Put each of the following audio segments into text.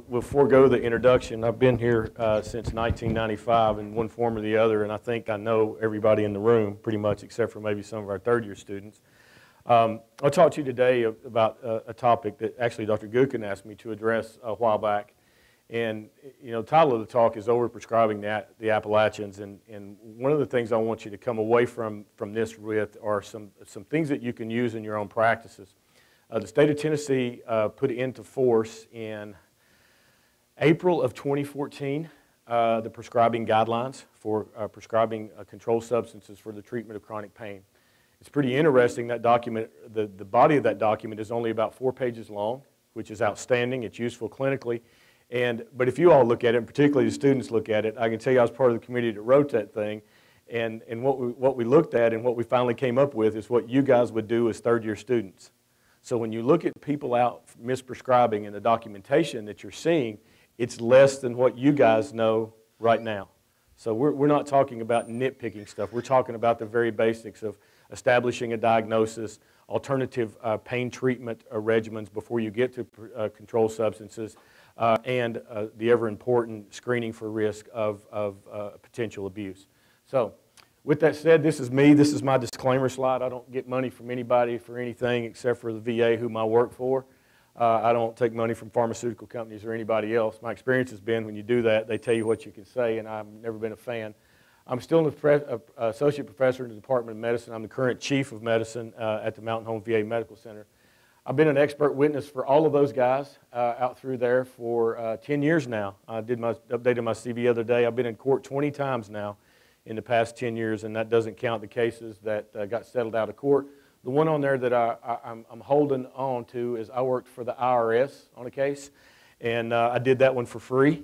We'll forego the introduction. I've been here since 1995 in one form or the other, and I think I know everybody in the room pretty much, except for maybe some of our third-year students. I'll talk to you today about a topic that actually Dr. Gookin asked me to address a while back. And, you know, the title of the talk is Over-prescribing the Appalachians. And one of the things I want you to come away from this with are some things that you can use in your own practices. The state of Tennessee put into force in April of 2014 the prescribing guidelines for prescribing controlled substances for the treatment of chronic pain. It's pretty interesting. That document, the body of that document is only about 4 pages long, which is outstanding. It's useful clinically. But if you all look at it, and particularly the students look at it, I can tell you I was part of the committee that wrote that thing. And what we looked at and what we finally came up with is what you guys would do as third-year students. So when you look at people out misprescribing and the documentation that you're seeing, it's less than what you guys know right now. So we're not talking about nitpicking stuff. We're talking about the very basics of establishing a diagnosis, alternative pain treatment regimens before you get to controlled substances, and the ever-important screening for risk of potential abuse. So with that said, this is me. This is my disclaimer slide. I don't get money from anybody for anything except for the VA whom I work for. I don't take money from pharmaceutical companies or anybody else. My experience has been when you do that, they tell you what you can say, and I've never been a fan. I'm still an associate professor in the Department of Medicine. I'm the current chief of medicine at the Mountain Home VA Medical Center. I've been an expert witness for all of those guys out through there for 10 years now. I updated my CV the other day. I've been in court 20 times now in the past 10 years, and that doesn't count the cases that got settled out of court. The one on there that I'm holding on to is I worked for the IRS on a case, and I did that one for free.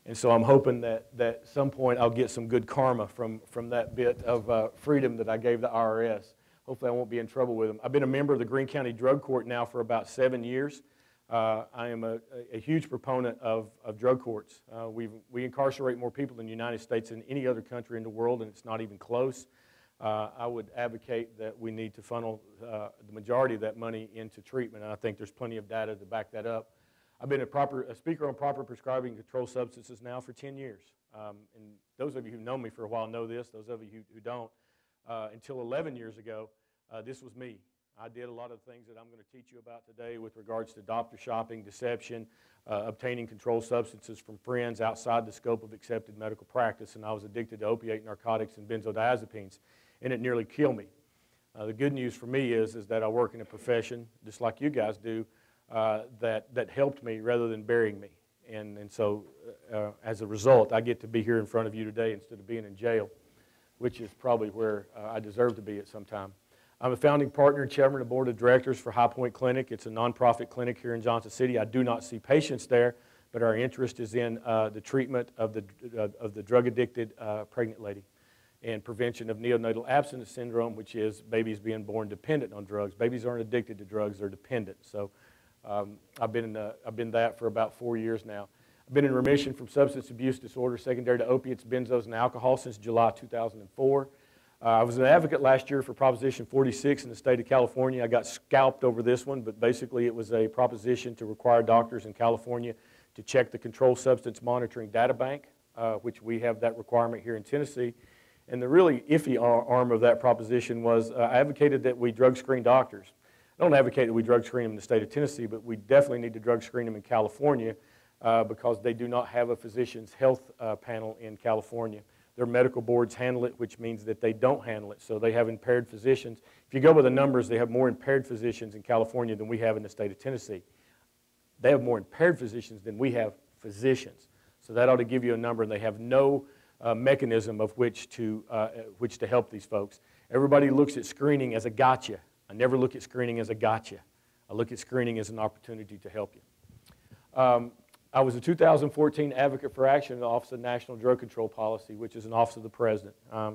And so I'm hoping that at some point I'll get some good karma from that bit of freedom that I gave the IRS. Hopefully I won't be in trouble with them. I've been a member of the Greene County Drug Court now for about 7 years. I am a huge proponent of drug courts. We incarcerate more people in the United States than any other country in the world, and it's not even close. I would advocate that we need to funnel the majority of that money into treatment, and I think there's plenty of data to back that up. I've been a speaker on proper prescribing controlled substances now for 10 years. And those of you who know me for a while know this. Those of you who don't, until 11 years ago, this was me. I did a lot of the things that I'm going to teach you about today with regards to doctor shopping, deception, obtaining controlled substances from friends outside the scope of accepted medical practice, and I was addicted to opiate, narcotics, and benzodiazepines, and it nearly killed me. The good news for me is that I work in a profession, just like you guys do, that helped me rather than burying me. And so as a result, I get to be here in front of you today instead of being in jail, which is probably where I deserve to be at some time. I'm a founding partner and chairman of the board of directors for High Point Clinic. It's a nonprofit clinic here in Johnson City. I do not see patients there, but our interest is in the treatment of the drug-addicted pregnant lady and prevention of neonatal abstinence syndrome, which is babies being born dependent on drugs. Babies aren't addicted to drugs, they're dependent. So I've been that for about 4 years now. I've been in remission from substance abuse disorder secondary to opiates, benzos, and alcohol since July 2004. I was an advocate last year for Proposition 46 in the state of California. I got scalped over this one, but basically it was a proposition to require doctors in California to check the controlled substance monitoring data bank, which we have that requirement here in Tennessee. And the really iffy arm of that proposition was I advocated that we drug screen doctors. I don't advocate that we drug screen them in the state of Tennessee, but we definitely need to drug screen them in California because they do not have a physician's health panel in California. Their medical boards handle it, which means that they don't handle it. So they have impaired physicians. If you go by the numbers, they have more impaired physicians in California than we have in the state of Tennessee. They have more impaired physicians than we have physicians. So that ought to give you a number, and they have no mechanism of which to help these folks. Everybody looks at screening as a gotcha. I never look at screening as a gotcha. I look at screening as an opportunity to help you. I was a 2014 Advocate for Action in the Office of National Drug Control Policy, which is an office of the President. I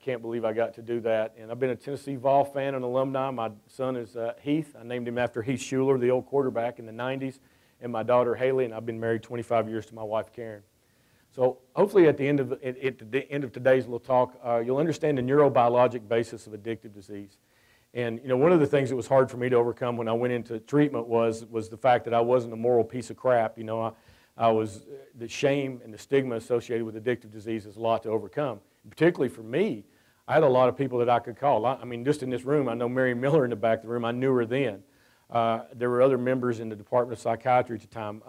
can't believe I got to do that. And I've been a Tennessee Vol fan and alumni. My son is Heath. I named him after Heath Shuler, the old quarterback in the 90s, and my daughter Haley, and I've been married 25 years to my wife Karen. So hopefully at the end of today's little talk, you'll understand the neurobiologic basis of addictive disease. And one of the things that was hard for me to overcome when I went into treatment was the fact that I wasn't a moral piece of crap. I was, the shame and the stigma associated with addictive disease is a lot to overcome. And particularly for me, I had a lot of people that I could call. I mean, just in this room, I know Mary Miller in the back of the room. I knew her then. There were other members in the Department of Psychiatry at the time.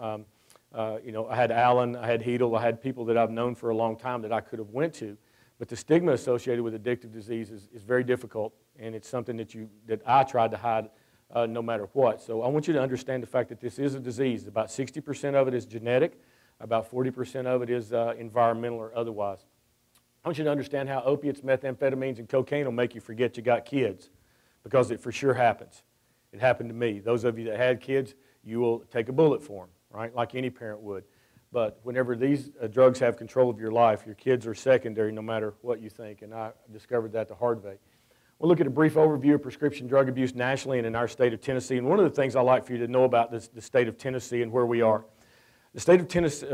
I had Alan, I had Heedle, I had people that I've known for a long time that I could have went to. But the stigma associated with addictive disease is very difficult, and it's something that I tried to hide no matter what. So I want you to understand the fact that this is a disease. About 60% of it is genetic. About 40% of it is environmental or otherwise. I want you to understand how opiates, methamphetamines, and cocaine will make you forget you got kids, because it for sure happens. It happened to me. Those of you that had kids, you will take a bullet for them, right, like any parent would. But whenever these drugs have control of your life, your kids are secondary no matter what you think, and I discovered that the hard way. We'll look at a brief overview of prescription drug abuse nationally and in our state of Tennessee. And one of the things I'd like for you to know about the state of Tennessee and where we are. The state of Tennessee,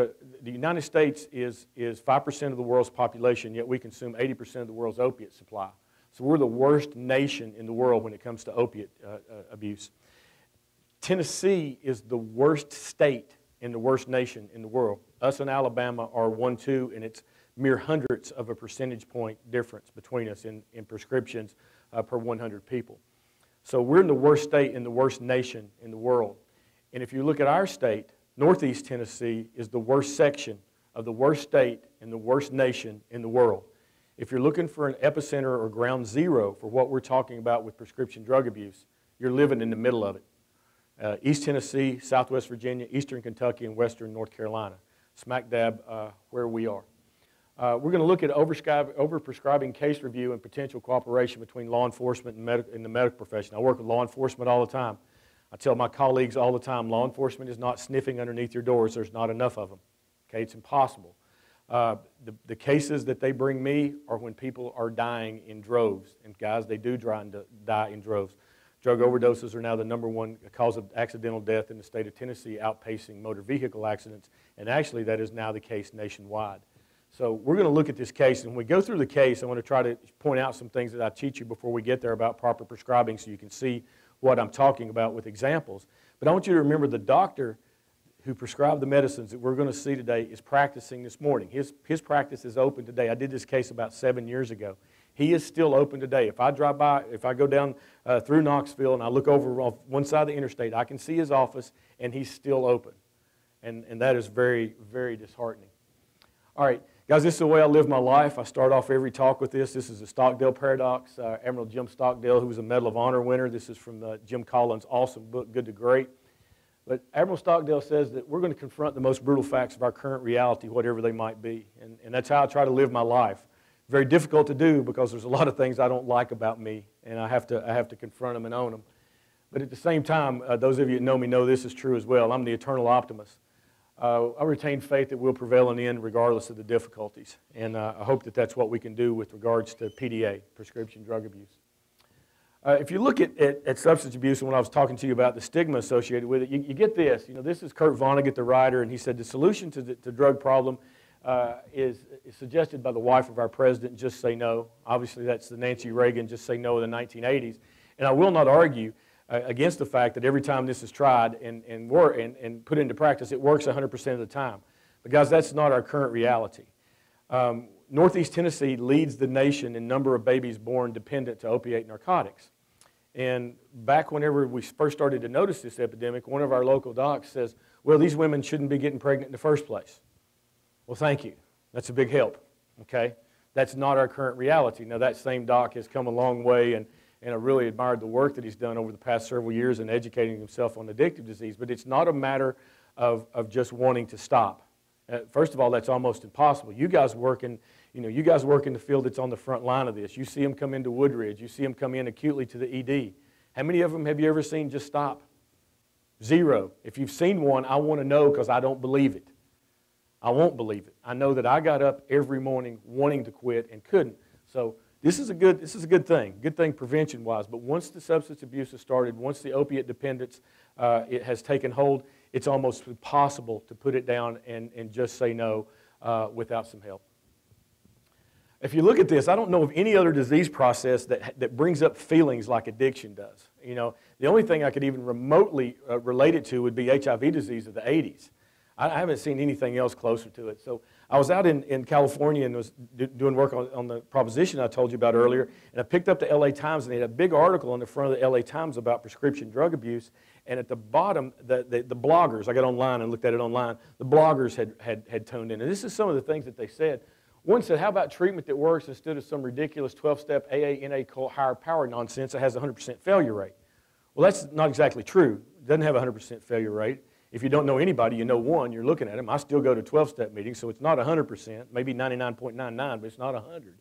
the United States is 5% of the world's population, yet we consume 80% of the world's opiate supply. So we're the worst nation in the world when it comes to opiate abuse. Tennessee is the worst state in the worst nation in the world. Us and Alabama are 1-2, and it's mere hundredths of a percentage point difference between us in prescriptions per 100 people. So we're in the worst state in the worst nation in the world. And if you look at our state, Northeast Tennessee is the worst section of the worst state and the worst nation in the world. If you're looking for an epicenter or ground zero for what we're talking about with prescription drug abuse, you're living in the middle of it. East Tennessee, Southwest Virginia, Eastern Kentucky, and Western North Carolina, smack dab where we are. We're going to look at over-prescribing case review and potential cooperation between law enforcement and the medical profession. I work with law enforcement all the time. I tell my colleagues all the time, law enforcement is not sniffing underneath your doors. There's not enough of them. Okay, it's impossible. The cases that they bring me are when people are dying in droves. And guys, they do die in droves. Drug overdoses are now the #1 cause of accidental death in the state of Tennessee, outpacing motor vehicle accidents. And actually, that is now the case nationwide. So we're going to look at this case. And when we go through the case, I want to try to point out some things that I teach you before we get there about proper prescribing so you can see what I'm talking about with examples. But I want you to remember the doctor who prescribed the medicines that we're going to see today is practicing this morning. His practice is open today. I did this case about 7 years ago. He is still open today. If I drive by, if I go down through Knoxville and I look over off one side of the interstate, I can see his office, and he's still open. And that is very, very disheartening. All right, guys, this is the way I live my life. I start off every talk with this. This is the Stockdale Paradox. Admiral Jim Stockdale, who was a Medal of Honor winner. This is from Jim Collins' awesome book, Good to Great. But Admiral Stockdale says that we're going to confront the most brutal facts of our current reality, whatever they might be. And that's how I try to live my life. Very difficult to do because there's a lot of things I don't like about me, and I have to confront them and own them. But at the same time, those of you that know me know this is true as well. I'm the eternal optimist. I retain faith that we'll prevail in the end regardless of the difficulties. And I hope that that's what we can do with regards to PDA, prescription drug abuse. If you look at substance abuse, and when I was talking to you about the stigma associated with it, you get this. This is Kurt Vonnegut, the writer, and he said the solution to the drug problem is suggested by the wife of our president, just say no. Obviously, that's the Nancy Reagan, just say no, of the 1980s. And I will not argue against the fact that every time this is tried and put into practice, it works 100% of the time. But guys, that's not our current reality. Northeast Tennessee leads the nation in number of babies born dependent to opiate narcotics. And back whenever we first started to notice this epidemic, one of our local docs says, well, these women shouldn't be getting pregnant in the first place. Well, thank you. That's a big help, okay? That's not our current reality. Now, that same doc has come a long way, and I really admired the work that he's done over the past several years in educating himself on addictive disease, but it's not a matter of just wanting to stop. First of all, that's almost impossible. You guys work in the field that's on the front line of this. You see them come into Woodridge. You see them come in acutely to the ED. How many of them have you ever seen just stop? Zero. If you've seen one, I want to know because I don't believe it. I won't believe it. I know that I got up every morning wanting to quit and couldn't. So this is a good thing prevention-wise. But once the substance abuse has started, once the opiate dependence it has taken hold, it's almost impossible to put it down and just say no without some help. If you look at this, I don't know of any other disease process that brings up feelings like addiction does. You know, the only thing I could even remotely relate it to would be HIV disease of the 80s. I haven't seen anything else closer to it. So I was out in California and was doing work on the proposition I told you about earlier, and I picked up the LA Times, and they had a big article on the front of the LA Times about prescription drug abuse, and at the bottom, the bloggers, I got online and looked at it online, the bloggers had tuned in. And this is some of the things that they said. One said, how about treatment that works instead of some ridiculous 12-step AA, NA, higher power nonsense that has a 100% failure rate? Well, that's not exactly true. It doesn't have a 100% failure rate. If you don't know anybody, you know one, you're looking at them. I still go to 12-step meetings, so it's not 100%, maybe 99.99, but it's not 100.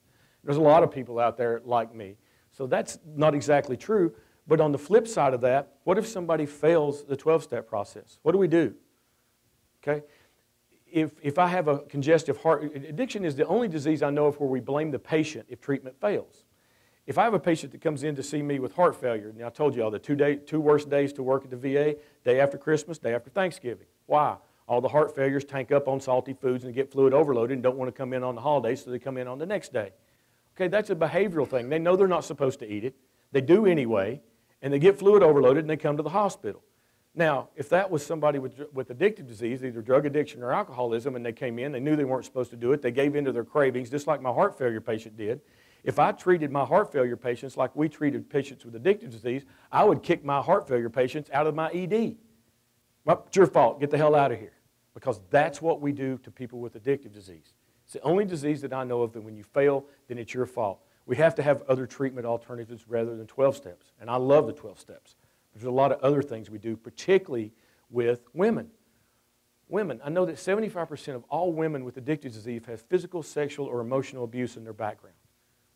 There's a lot of people out there like me. So that's not exactly true. But on the flip side of that, what if somebody fails the 12-step process? What do we do? Okay? If I have a congestive heart, addiction is the only disease I know of where we blame the patient if treatment fails. If I have a patient that comes in to see me with heart failure, and I told you all the two worst days to work at the VA, day after Christmas, day after Thanksgiving. Why? All the heart failures tank up on salty foods and get fluid overloaded and don't want to come in on the holidays, so they come in on the next day. Okay, that's a behavioral thing. They know they're not supposed to eat it. They do anyway, and they get fluid overloaded and they come to the hospital. Now, if that was somebody with addictive disease, either drug addiction or alcoholism, and they came in, they knew they weren't supposed to do it, they gave in to their cravings, just like my heart failure patient did. If I treated my heart failure patients like we treated patients with addictive disease, I would kick my heart failure patients out of my ED. Well, it's your fault. Get the hell out of here. Because that's what we do to people with addictive disease. It's the only disease that I know of that when you fail, then it's your fault. We have to have other treatment alternatives rather than 12 steps. And I love the 12 steps. There's a lot of other things we do, particularly with women. Women, I know that 75% of all women with addictive disease have physical, sexual, or emotional abuse in their background.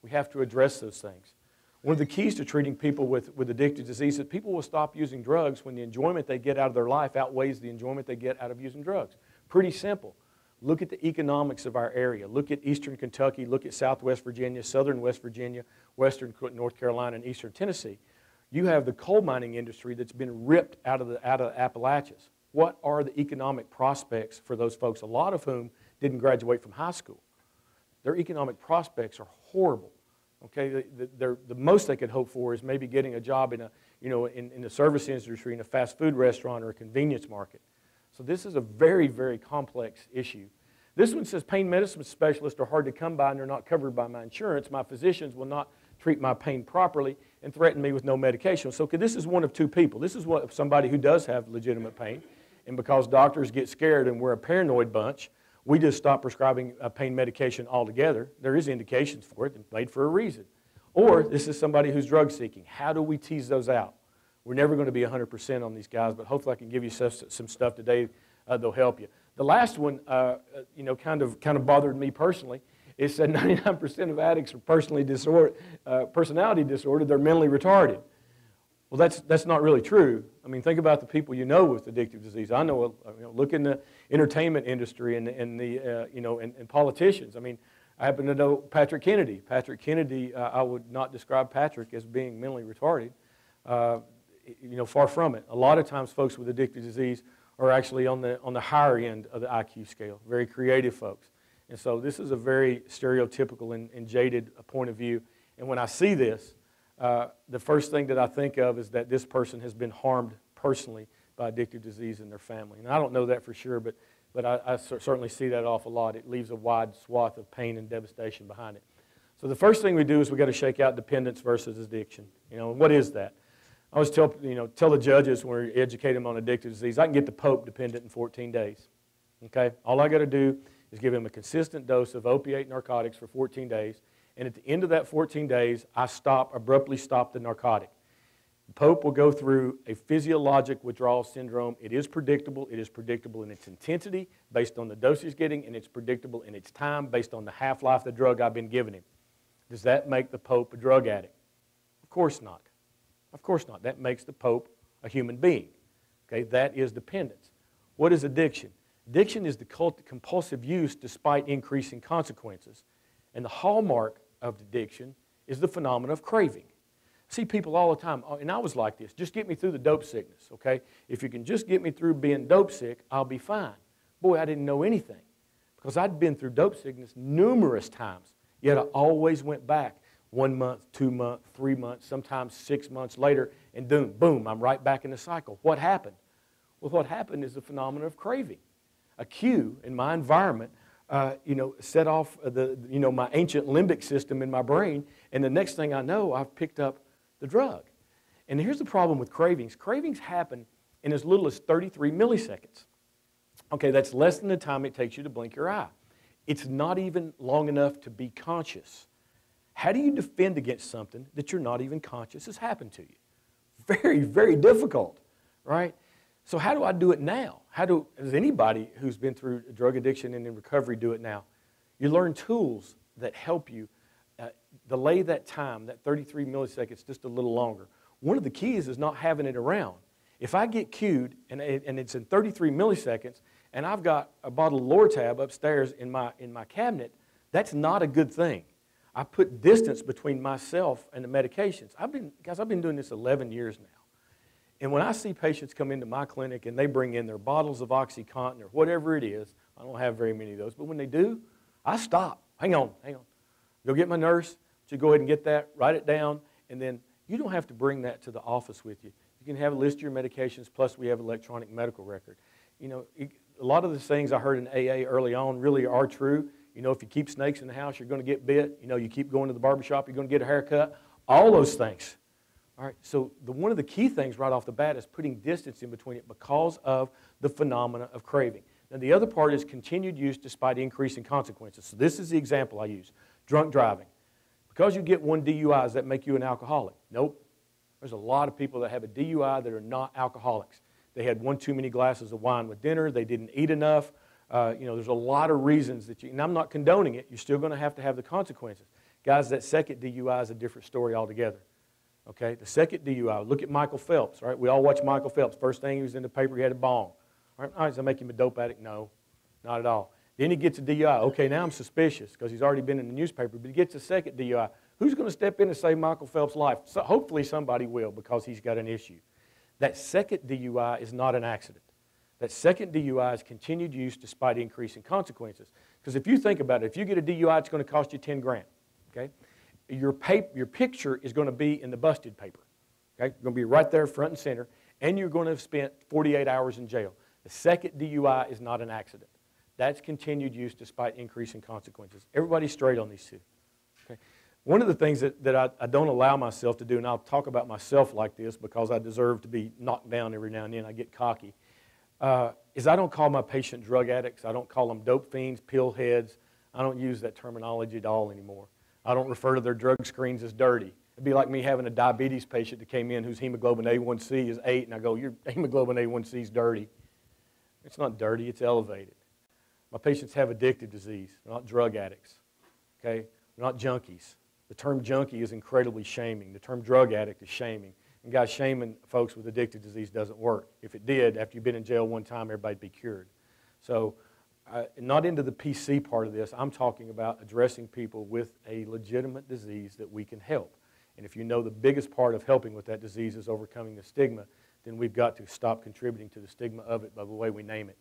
We have to address those things. One of the keys to treating people with addictive disease is that people will stop using drugs when the enjoyment they get out of their life outweighs the enjoyment they get out of using drugs. Pretty simple. Look at the economics of our area. Look at eastern Kentucky. Look at southwest Virginia, southern West Virginia, western North Carolina, and eastern Tennessee. You have the coal mining industry that's been ripped out of the Appalachians. What are the economic prospects for those folks, a lot of whom didn't graduate from high school? Their economic prospects are horrible. Okay, the most they could hope for is maybe getting a job in the service industry, in a fast food restaurant or a convenience market. So this is a very, very complex issue. This one says pain medicine specialists are hard to come by and they're not covered by my insurance. My physicians will not treat my pain properly and threaten me with no medication. So this is one of two people. This is somebody who does have legitimate pain, and because doctors get scared and we're a paranoid bunch, we just stop prescribing pain medication altogether. There is indications for it, and made for a reason. Or this is somebody who's drug seeking. How do we tease those out? We're never going to be 100% on these guys, but hopefully I can give you some stuff today that'll help you. The last one, kind of bothered me personally. It said 99% of addicts are personality disordered. They're mentally retarded. Well, that's not really true. I mean, think about the people you know with addictive disease. I know, look in the entertainment industry and politicians. I mean, I happen to know Patrick Kennedy. Patrick Kennedy, I would not describe Patrick as being mentally retarded. Far from it. A lot of times, folks with addictive disease are actually on the higher end of the IQ scale. Very creative folks. And so this is a very stereotypical and jaded point of view. And when I see this, the first thing that I think of is that this person has been harmed personally by addictive disease in their family. And I don't know that for sure, but I certainly see that awful lot. It leaves a wide swath of pain and devastation behind it. So the first thing we do is we've got to shake out dependence versus addiction. What is that? I always tell the judges when we educate them on addictive disease, I can get the Pope dependent in 14 days. Okay? All I got to do is give him a consistent dose of opiate narcotics for 14 days. And at the end of that 14 days, I abruptly stop the narcotic. The Pope will go through a physiologic withdrawal syndrome. It is predictable. It is predictable in its intensity based on the dose he's getting, and it's predictable in its time based on the half-life of the drug I've been giving him. Does that make the Pope a drug addict? Of course not. Of course not. That makes the Pope a human being. Okay, that is dependence. What is addiction? Addiction is the compulsive use despite increasing consequences. And the hallmark of addiction is the phenomenon of craving. I see people all the time, and I was like this, just get me through the dope sickness, okay? If you can just get me through being dope sick, I'll be fine. Boy, I didn't know anything because I'd been through dope sickness numerous times, Yet I always went back 1 month, 2 months, 3 months, sometimes 6 months later, and boom, I'm right back in the cycle. What happened? Well, what happened is the phenomenon of craving. A cue in my environment, set off my ancient limbic system in my brain, and the next thing I know, I've picked up the drug. And here's the problem with cravings. Cravings happen in as little as 33 milliseconds. Okay, that's less than the time it takes you to blink your eye. It's not even long enough to be conscious. How do you defend against something that you're not even conscious has happened to you? Very, very difficult, right? So how do I do it now? Does anybody who's been through drug addiction and in recovery do it now? You learn tools that help you delay that time, that 33 milliseconds, just a little longer. One of the keys is not having it around. If I get cued and it's in 33 milliseconds and I've got a bottle of Lortab upstairs in my cabinet, that's not a good thing. I put distance between myself and the medications. I've been doing this 11 years now. And when I see patients come into my clinic and they bring in their bottles of OxyContin or whatever it is, I don't have very many of those, but when they do, I stop. Hang on. Go get my nurse. You go ahead and get that, write it down, and then you don't have to bring that to the office with you. You can have a list of your medications, plus we have electronic medical record. A lot of the things I heard in AA early on really are true. If you keep snakes in the house, you're going to get bit. You keep going to the barbershop, you're going to get a haircut. All those things. All right, so one of the key things right off the bat is putting distance in between it because of the phenomena of craving. Now, the other part is continued use despite increasing consequences. So this is the example I use. Drunk driving. Because you get one DUI, does that make you an alcoholic? Nope. There's a lot of people that have a DUI that are not alcoholics. They had one too many glasses of wine with dinner. They didn't eat enough. There's a lot of reasons and I'm not condoning it. You're still going to have the consequences. Guys, that second DUI is a different story altogether. Okay, the second DUI, look at Michael Phelps, right? We all watch Michael Phelps. First thing he was in the paper, he had a bong. All right, does that make him a dope addict? No, not at all. Then he gets a DUI. Okay, now I'm suspicious because he's already been in the newspaper, but he gets a second DUI. Who's going to step in and save Michael Phelps' life? So hopefully somebody will because he's got an issue. That second DUI is not an accident. That second DUI is continued use despite increasing consequences. Because if you think about it, if you get a DUI, it's going to cost you 10 grand, okay? Your picture is going to be in the busted paper. Okay? It's going to be right there front and center, and you're going to have spent 48 hours in jail. The second DUI is not an accident. That's continued use despite increasing consequences. Everybody's straight on these two. Okay? One of the things that I don't allow myself to do, and I'll talk about myself like this because I deserve to be knocked down every now and then, I get cocky, is I don't call my patient drug addicts. I don't call them dope fiends, pill heads. I don't use that terminology at all anymore. I don't refer to their drug screens as dirty. It'd be like me having a diabetes patient that came in whose hemoglobin A1C is 8, and I go, your hemoglobin A1C is dirty. It's not dirty, it's elevated. My patients have addictive disease. They're not drug addicts. Okay? They're not junkies. The term junkie is incredibly shaming. The term drug addict is shaming. And guys, shaming folks with addictive disease doesn't work. If it did, after you've been in jail one time, everybody'd be cured. So, not into the PC part of this. I'm talking about addressing people with a legitimate disease that we can help. And if you know the biggest part of helping with that disease is overcoming the stigma, then we've got to stop contributing to the stigma of it by the way we name it.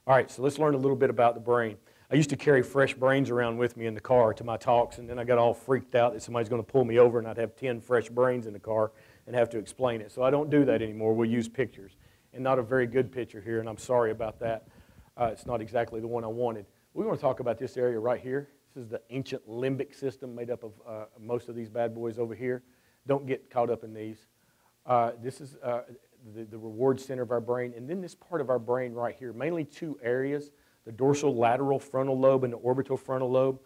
All right, so let's learn a little bit about the brain. I used to carry fresh brains around with me in the car to my talks, and then I got all freaked out that somebody's going to pull me over and I'd have 10 fresh brains in the car and have to explain it. So I don't do that anymore. We'll use pictures. And not a very good picture here, and I'm sorry about that. It's not exactly the one I wanted. We want to talk about this area right here. This is the ancient limbic system made up of most of these bad boys over here. Don't get caught up in these. This is the reward center of our brain. And then this part of our brain right here, mainly two areas, the dorsal lateral frontal lobe and the orbital frontal lobe.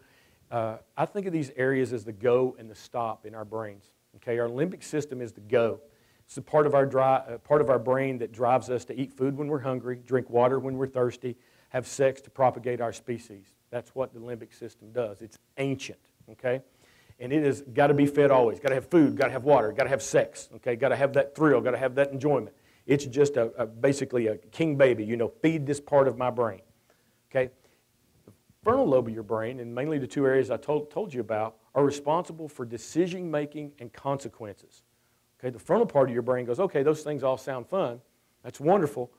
I think of these areas as the go and the stop in our brains. Okay, our limbic system is the go. It's the part of our brain that drives us to eat food when we're hungry, drink water when we're thirsty, have sex to propagate our species. That's what the limbic system does. It's ancient, okay? And it has got to be fed always. Got to have food, got to have water, got to have sex, okay? Got to have that thrill, got to have that enjoyment. It's just basically a king baby, feed this part of my brain, okay? The frontal lobe of your brain, and mainly the two areas I told you about, are responsible for decision making and consequences. Okay, the frontal part of your brain goes, okay, those things all sound fun. That's wonderful,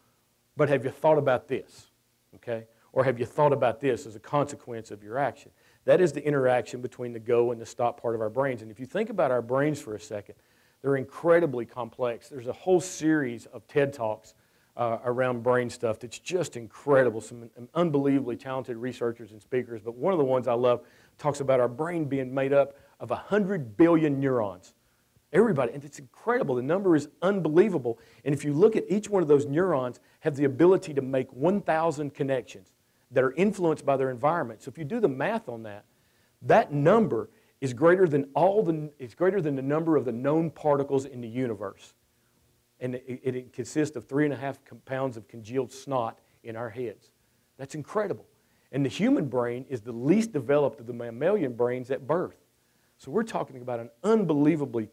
but have you thought about this? Okay? Or have you thought about this as a consequence of your action? That is the interaction between the go and the stop part of our brains. And if you think about our brains for a second, they're incredibly complex. There's a whole series of TED Talks around brain stuff that's just incredible. Some unbelievably talented researchers and speakers. But one of the ones I love talks about our brain being made up of 100 billion neurons. Everybody, and it's incredible. The number is unbelievable. And if you look at each one of those neurons, have the ability to make 1,000 connections that are influenced by their environment. So if you do the math on that, that number is greater than the number of the known particles in the universe. And it consists of 3.5 pounds of congealed snot in our heads. That's incredible. And the human brain is the least developed of the mammalian brains at birth. So we're talking about an unbelievably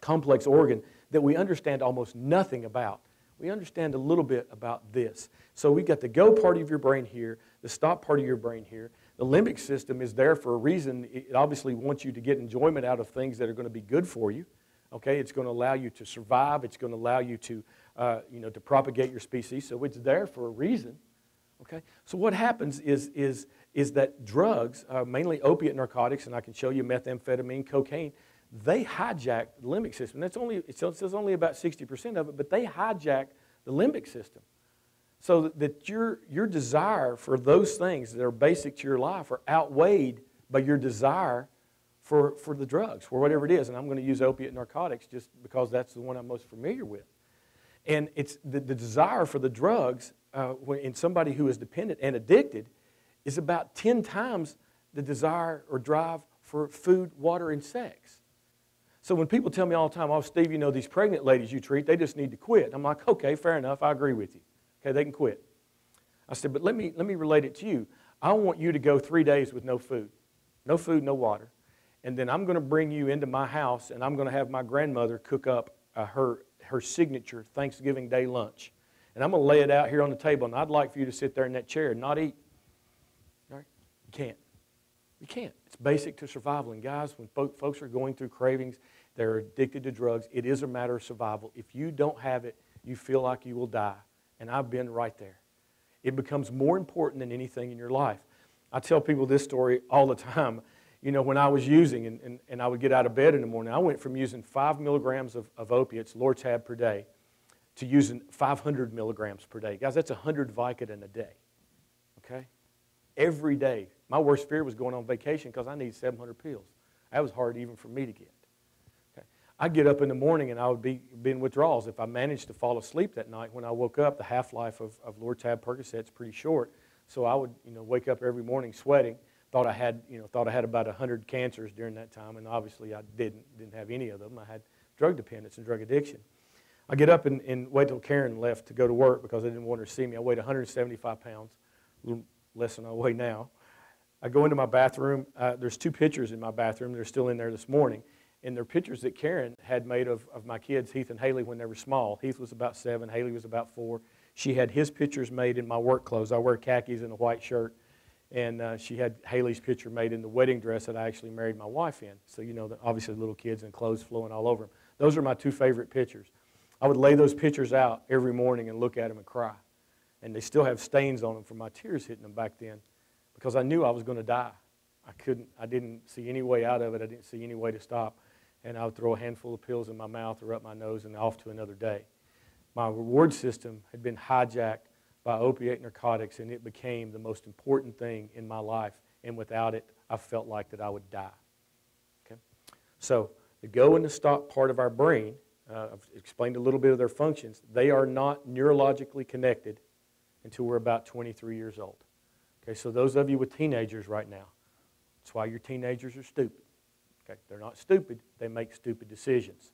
complex organ that we understand almost nothing about. We understand a little bit about this. So we've got the go part of your brain here, the stop part of your brain here. The limbic system is there for a reason. It obviously wants you to get enjoyment out of things that are going to be good for you. Okay, it's going to allow you to survive. It's going to allow you to, to propagate your species. So it's there for a reason. Okay, so what happens is that drugs, mainly opiate narcotics, and I can show you methamphetamine, cocaine, they hijack the limbic system. It says only about 60% of it, but they hijack the limbic system. So that your desire for those things that are basic to your life are outweighed by your desire for the drugs, for whatever it is. And I'm going to use opiate narcotics just because that's the one I'm most familiar with. And it's the desire for the drugs in somebody who is dependent and addicted is about 10 times the desire or drive for food, water, and sex. So when people tell me all the time, oh, Steve, you know, these pregnant ladies you treat, they just need to quit. I'm like, okay, fair enough, I agree with you. Okay, they can quit. I said, but let me relate it to you. I want you to go 3 days with no food, no water. And then I'm going to bring you into my house, and I'm going to have my grandmother cook up her signature Thanksgiving Day lunch. And I'm going to lay it out here on the table, and I'd like for you to sit there in that chair and not eat. All right? You can't. You can't. It's basic to survival. And guys, when folks are going through cravings, they're addicted to drugs, it is a matter of survival. If you don't have it, you feel like you will die. And I've been right there. It becomes more important than anything in your life. I tell people this story all the time. You know, when I was using and I would get out of bed in the morning, I went from using 5 milligrams of opiates, Loyd per day, to using 500 milligrams per day. Guys, that's 100 Vicodin a day, okay? Every day. My worst fear was going on vacation because I need 700 pills. That was hard even for me to get. Okay? I'd get up in the morning and I would be in withdrawals. If I managed to fall asleep that night, when I woke up, the half-life of Loyd Percocet's pretty short, so I would wake up every morning sweating. Thought I had about 100 cancers during that time, and obviously I didn't have any of them. I had drug dependence and drug addiction. I get up and wait till Karen left to go to work because I didn't want her to see me. I weighed 175 pounds, a little less than I weigh now. I go into my bathroom. There's 2 pictures in my bathroom. They're still in there this morning, and they're pictures that Karen had made of my kids, Heath and Haley, when they were small. Heath was about 7. Haley was about 4. She had his pictures made in my work clothes. I wear khakis and a white shirt. And she had Haley's picture made in the wedding dress that I actually married my wife in. So, obviously little kids and clothes flowing all over them. Those are my 2 favorite pictures. I would lay those pictures out every morning and look at them and cry. And they still have stains on them from my tears hitting them back then because I knew I was going to die. I didn't see any way out of it. I didn't see any way to stop. And I would throw a handful of pills in my mouth or up my nose and off to another day. My reward system had been hijacked by opiate narcotics, and it became the most important thing in my life. And without it, I felt like that I would die. Okay? So the go and the stop part of our brain, I've explained a little bit of their functions. They are not neurologically connected until we're about 23 years old. Okay, so those of you with teenagers right now, that's why your teenagers are stupid. Okay, they're not stupid. They make stupid decisions.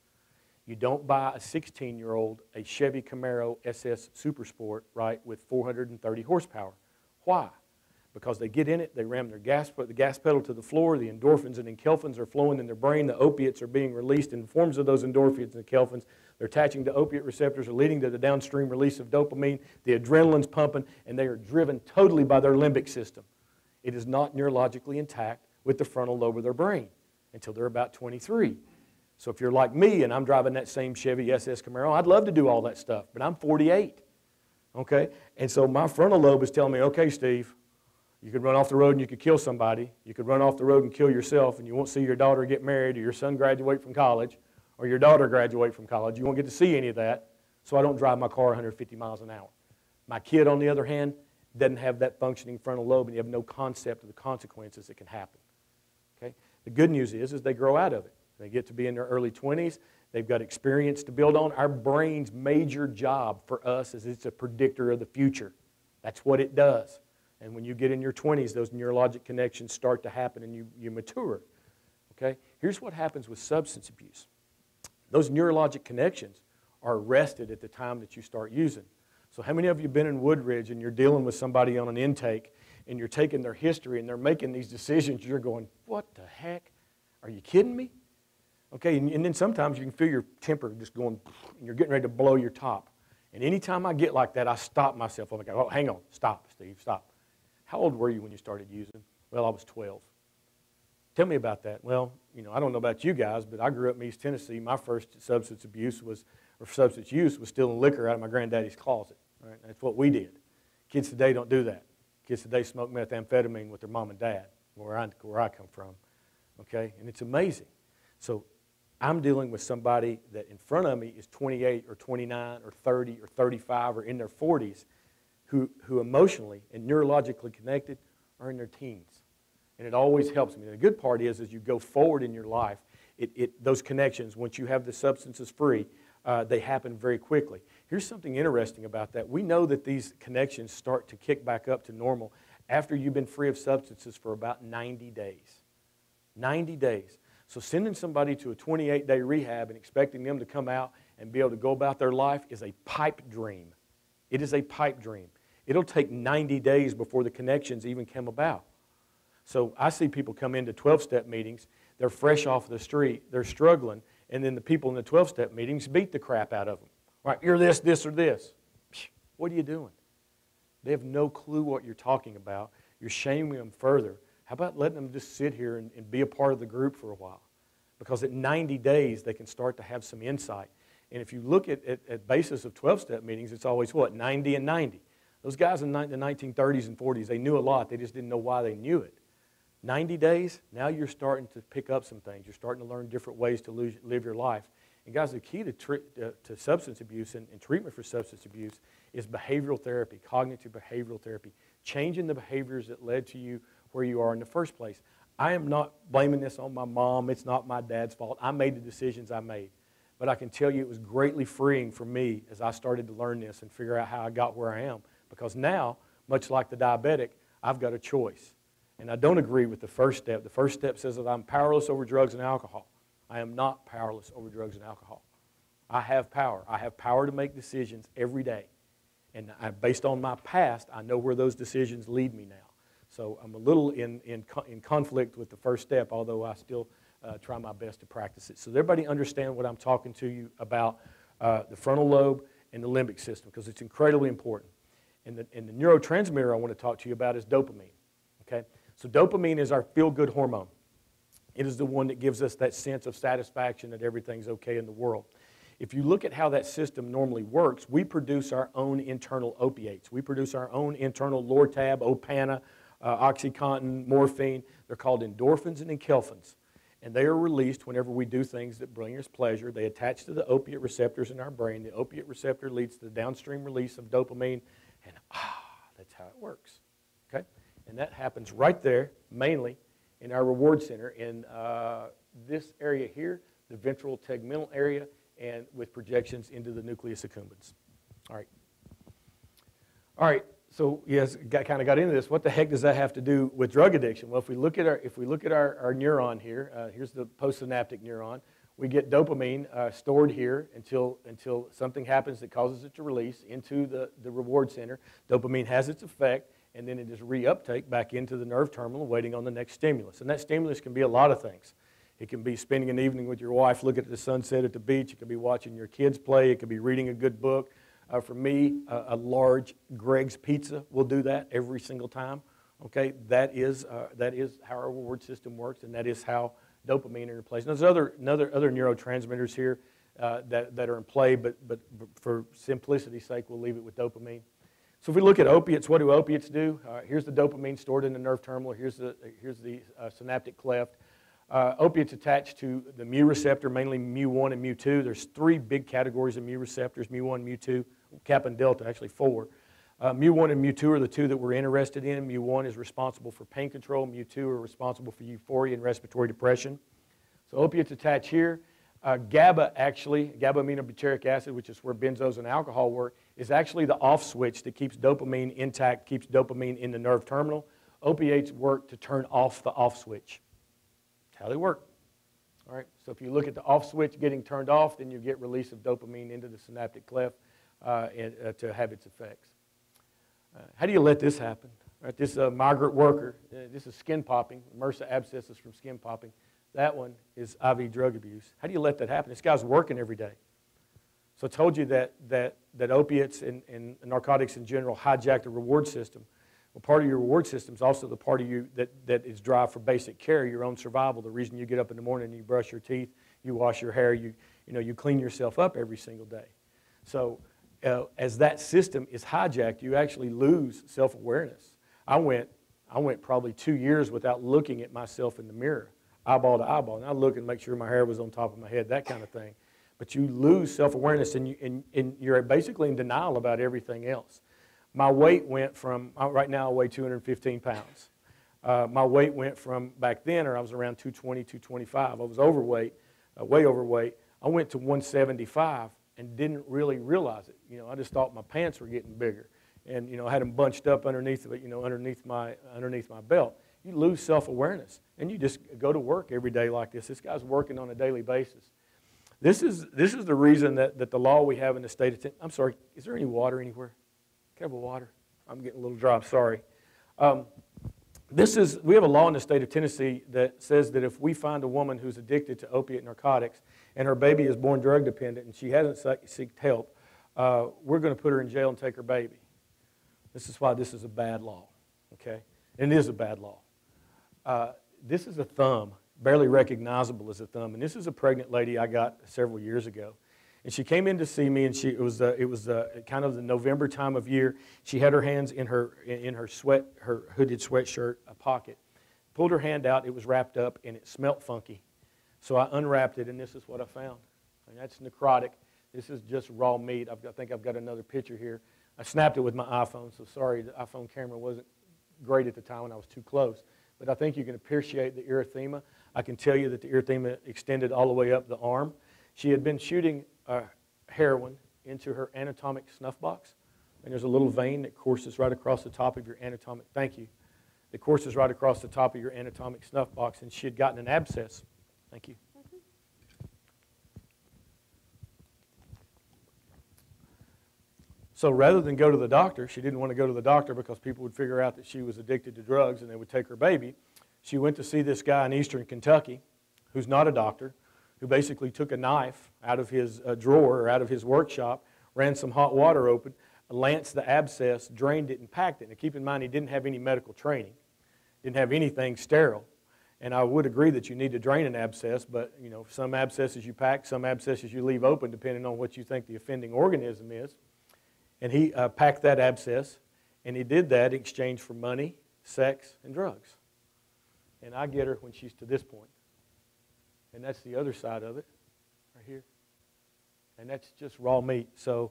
You don't buy a 16-year-old a Chevy Camaro SS Super Sport, right, with 430 horsepower. Why? Because they get in it, they ram the gas pedal to the floor, the endorphins and enkephalins are flowing in their brain, the opiates are being released in forms of those endorphins and enkephalins. They're attaching to opiate receptors, are leading to the downstream release of dopamine, the adrenaline's pumping, and they are driven totally by their limbic system. It is not neurologically intact with the frontal lobe of their brain until they're about 23. So if you're like me and I'm driving that same Chevy SS Camaro, I'd love to do all that stuff, but I'm 48. Okay? And so my frontal lobe is telling me, okay, Steve, you could run off the road and you could kill somebody. You could run off the road and kill yourself, and you won't see your daughter get married or your son graduate from college or your daughter graduate from college. You won't get to see any of that, so I don't drive my car 150 miles an hour. My kid, on the other hand, doesn't have that functioning frontal lobe, and you have no concept of the consequences that can happen. Okay? The good news is they grow out of it. They get to be in their early 20s. They've got experience to build on. Our brain's major job for us is it's a predictor of the future. That's what it does. And when you get in your 20s, those neurologic connections start to happen and you mature. Okay? Here's what happens with substance abuse. Those neurologic connections are arrested at the time that you start using. So how many of you have been in Woodridge and you're dealing with somebody on an intake and you're taking their history and they're making these decisions, you're going, what the heck? Are you kidding me? Okay, and then sometimes you can feel your temper just going, and you're getting ready to blow your top. And anytime I get like that, I stop myself. I'm like, oh, hang on, stop, Steve, stop. How old were you when you started using? Well, I was 12. Tell me about that. Well, I don't know about you guys, but I grew up in East Tennessee. My first substance use was stealing liquor out of my granddaddy's closet. Right? That's what we did. Kids today don't do that. Kids today smoke methamphetamine with their mom and dad, where I come from. Okay, and it's amazing. So I'm dealing with somebody that in front of me is 28 or 29 or 30 or 35 or in their 40s who emotionally and neurologically connected are in their teens. And it always helps me. The good part is as you go forward in your life, those connections, once you have the substances free, they happen very quickly. Here's something interesting about that. We know that these connections start to kick back up to normal after you've been free of substances for about 90 days. 90 days. So sending somebody to a 28-day rehab and expecting them to come out and be able to go about their life is a pipe dream. It is a pipe dream. It'll take 90 days before the connections even come about. So I see people come into 12-step meetings, they're fresh off the street, they're struggling, and then the people in the 12-step meetings beat the crap out of them. Right, you're this, or this. What are you doing? They have no clue what you're talking about. You're shaming them further. How about letting them just sit here and be a part of the group for a while? Because at 90 days, they can start to have some insight. And if you look at basis of 12-step meetings, it's always what? 90 and 90. Those guys in the 1930s and 40s, they knew a lot. They just didn't know why they knew it. 90 days, now you're starting to pick up some things. You're starting to learn different ways to live your life. And guys, the key to substance abuse and treatment for substance abuse is behavioral therapy, cognitive behavioral therapy, changing the behaviors that led to you where you are in the first place. I am not blaming this on my mom. It's not my dad's fault. I made the decisions I made. But I can tell you it was greatly freeing for me as I started to learn this and figure out how I got where I am. Because now, much like the diabetic, I've got a choice. And I don't agree with the first step. The first step says that I'm powerless over drugs and alcohol. I am not powerless over drugs and alcohol. I have power. I have power to make decisions every day. And based on my past, I know where those decisions lead me now. So I'm a little in conflict with the first step, although I still try my best to practice it. So does everybody understand what I'm talking to you about the frontal lobe and the limbic system? Because it's incredibly important. And the neurotransmitter I want to talk to you about is dopamine. Okay? So dopamine is our feel-good hormone. It is the one that gives us that sense of satisfaction that everything's okay in the world. If you look at how that system normally works, we produce our own internal opiates. We produce our own internal Lortab, Opana, OxyContin, morphine. They're called endorphins and enkephalins. And they are released whenever we do things that bring us pleasure. They attach to the opiate receptors in our brain. The opiate receptor leads to the downstream release of dopamine. And that's how it works. Okay? And that happens right there, mainly in our reward center in this area here, the ventral tegmental area, and with projections into the nucleus accumbens. All right. All right. So yes, kind of got into this. What the heck does that have to do with drug addiction? Well, if we look at our neuron here, here's the postsynaptic neuron. We get dopamine stored here until something happens that causes it to release into the reward center. Dopamine has its effect, and then it is reuptake back into the nerve terminal, waiting on the next stimulus. And that stimulus can be a lot of things. It can be spending an evening with your wife, looking at the sunset at the beach. It could be watching your kids play. It could be reading a good book. For me, a large Greg's Pizza will do that every single time. Okay, that is how our reward system works, and that is how dopamine are in place. And there's other neurotransmitters here that are in play, but for simplicity's sake, we'll leave it with dopamine. So if we look at opiates, what do opiates do? Here's the dopamine stored in the nerve terminal. Here's the synaptic cleft. Opiates attach to the mu receptor, mainly mu1 and mu2. There's 3 big categories of mu receptors, mu1, mu2, kappa and delta, actually 4. Mu1 and mu2 are the 2 that we're interested in. Mu1 is responsible for pain control. Mu2 are responsible for euphoria and respiratory depression. So opiates attach here. GABA, actually, GABA-aminobutyric acid, which is where benzos and alcohol work, is actually the off switch that keeps dopamine intact, keeps dopamine in the nerve terminal. Opiates work to turn off the off switch. That's how they work. All right. So if you look at the off switch getting turned off, then you get release of dopamine into the synaptic cleft to have its effects. How do you let this happen? All right, this migrant worker, this is skin popping. MRSA abscesses from skin popping. That one is IV drug abuse. How do you let that happen? This guy's working every day. So I told you that opiates and narcotics in general hijack the reward system. Well, part of your reward system is also the part of you that is drive for basic care, your own survival. The reason you get up in the morning and you brush your teeth, you wash your hair, you clean yourself up every single day. So as that system is hijacked, you actually lose self-awareness. I went probably 2 years without looking at myself in the mirror, eyeball to eyeball, and I look and make sure my hair was on top of my head, that kind of thing. But you lose self-awareness, and you're basically in denial about everything else. My weight went from, right now I weigh 215 pounds. My weight went from back then, or I was around 220, 225. I was overweight, way overweight. I went to 175 and didn't really realize it. I just thought my pants were getting bigger, and I had them bunched up underneath of it, underneath my belt. You lose self-awareness, and you just go to work every day like this. This guy's working on a daily basis. This is the reason that the law we have in the state of Tennessee. I'm sorry, is there any water anywhere? Can I have a water? I'm getting a little dry, sorry. We have a law in the state of Tennessee that says that if we find a woman who's addicted to opiate narcotics and her baby is born drug dependent and she hasn't sought help, we're going to put her in jail and take her baby. This is why this is a bad law, okay? And it is a bad law. This is a thumb, barely recognizable as a thumb, and this is a pregnant lady I got several years ago. And she came in to see me, and it was kind of the November time of year. She had her hands in her hooded sweatshirt, a pocket. Pulled her hand out, it was wrapped up, and it smelled funky. So I unwrapped it, and this is what I found. And that's necrotic. This is just raw meat. I think I've got another picture here. I snapped it with my iPhone, so sorry, the iPhone camera wasn't great at the time when I was too close. But I think you can appreciate the erythema. I can tell you that the erythema extended all the way up the arm. She had been shooting heroin into her anatomic snuff box, and there's a little vein that courses right across the top of your anatomic, thank you, that courses right across the top of your anatomic snuff box, and she had gotten an abscess. Thank you. So rather than go to the doctor, she didn't want to go to the doctor because people would figure out that she was addicted to drugs and they would take her baby. She went to see this guy in eastern Kentucky who's not a doctor, who basically took a knife out of his drawer or out of his workshop, ran some hot water open, lanced the abscess, drained it, and packed it. Now keep in mind, he didn't have any medical training, didn't have anything sterile. And I would agree that you need to drain an abscess, but some abscesses you pack, some abscesses you leave open depending on what you think the offending organism is. And he packed that abscess, and he did that in exchange for money, sex, and drugs. And I get her when she's to this point. And that's the other side of it, right here. And that's just raw meat. So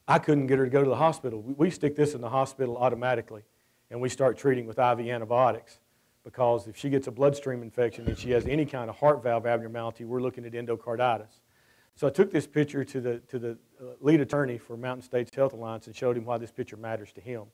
I couldn't get her to go to the hospital. We stick this in the hospital automatically, and we start treating with IV antibiotics. Because if she gets a bloodstream infection and she has any kind of heart valve abnormality, we're looking at endocarditis. So I took this picture to the lead attorney for Mountain States Health Alliance and showed him why this picture matters to him.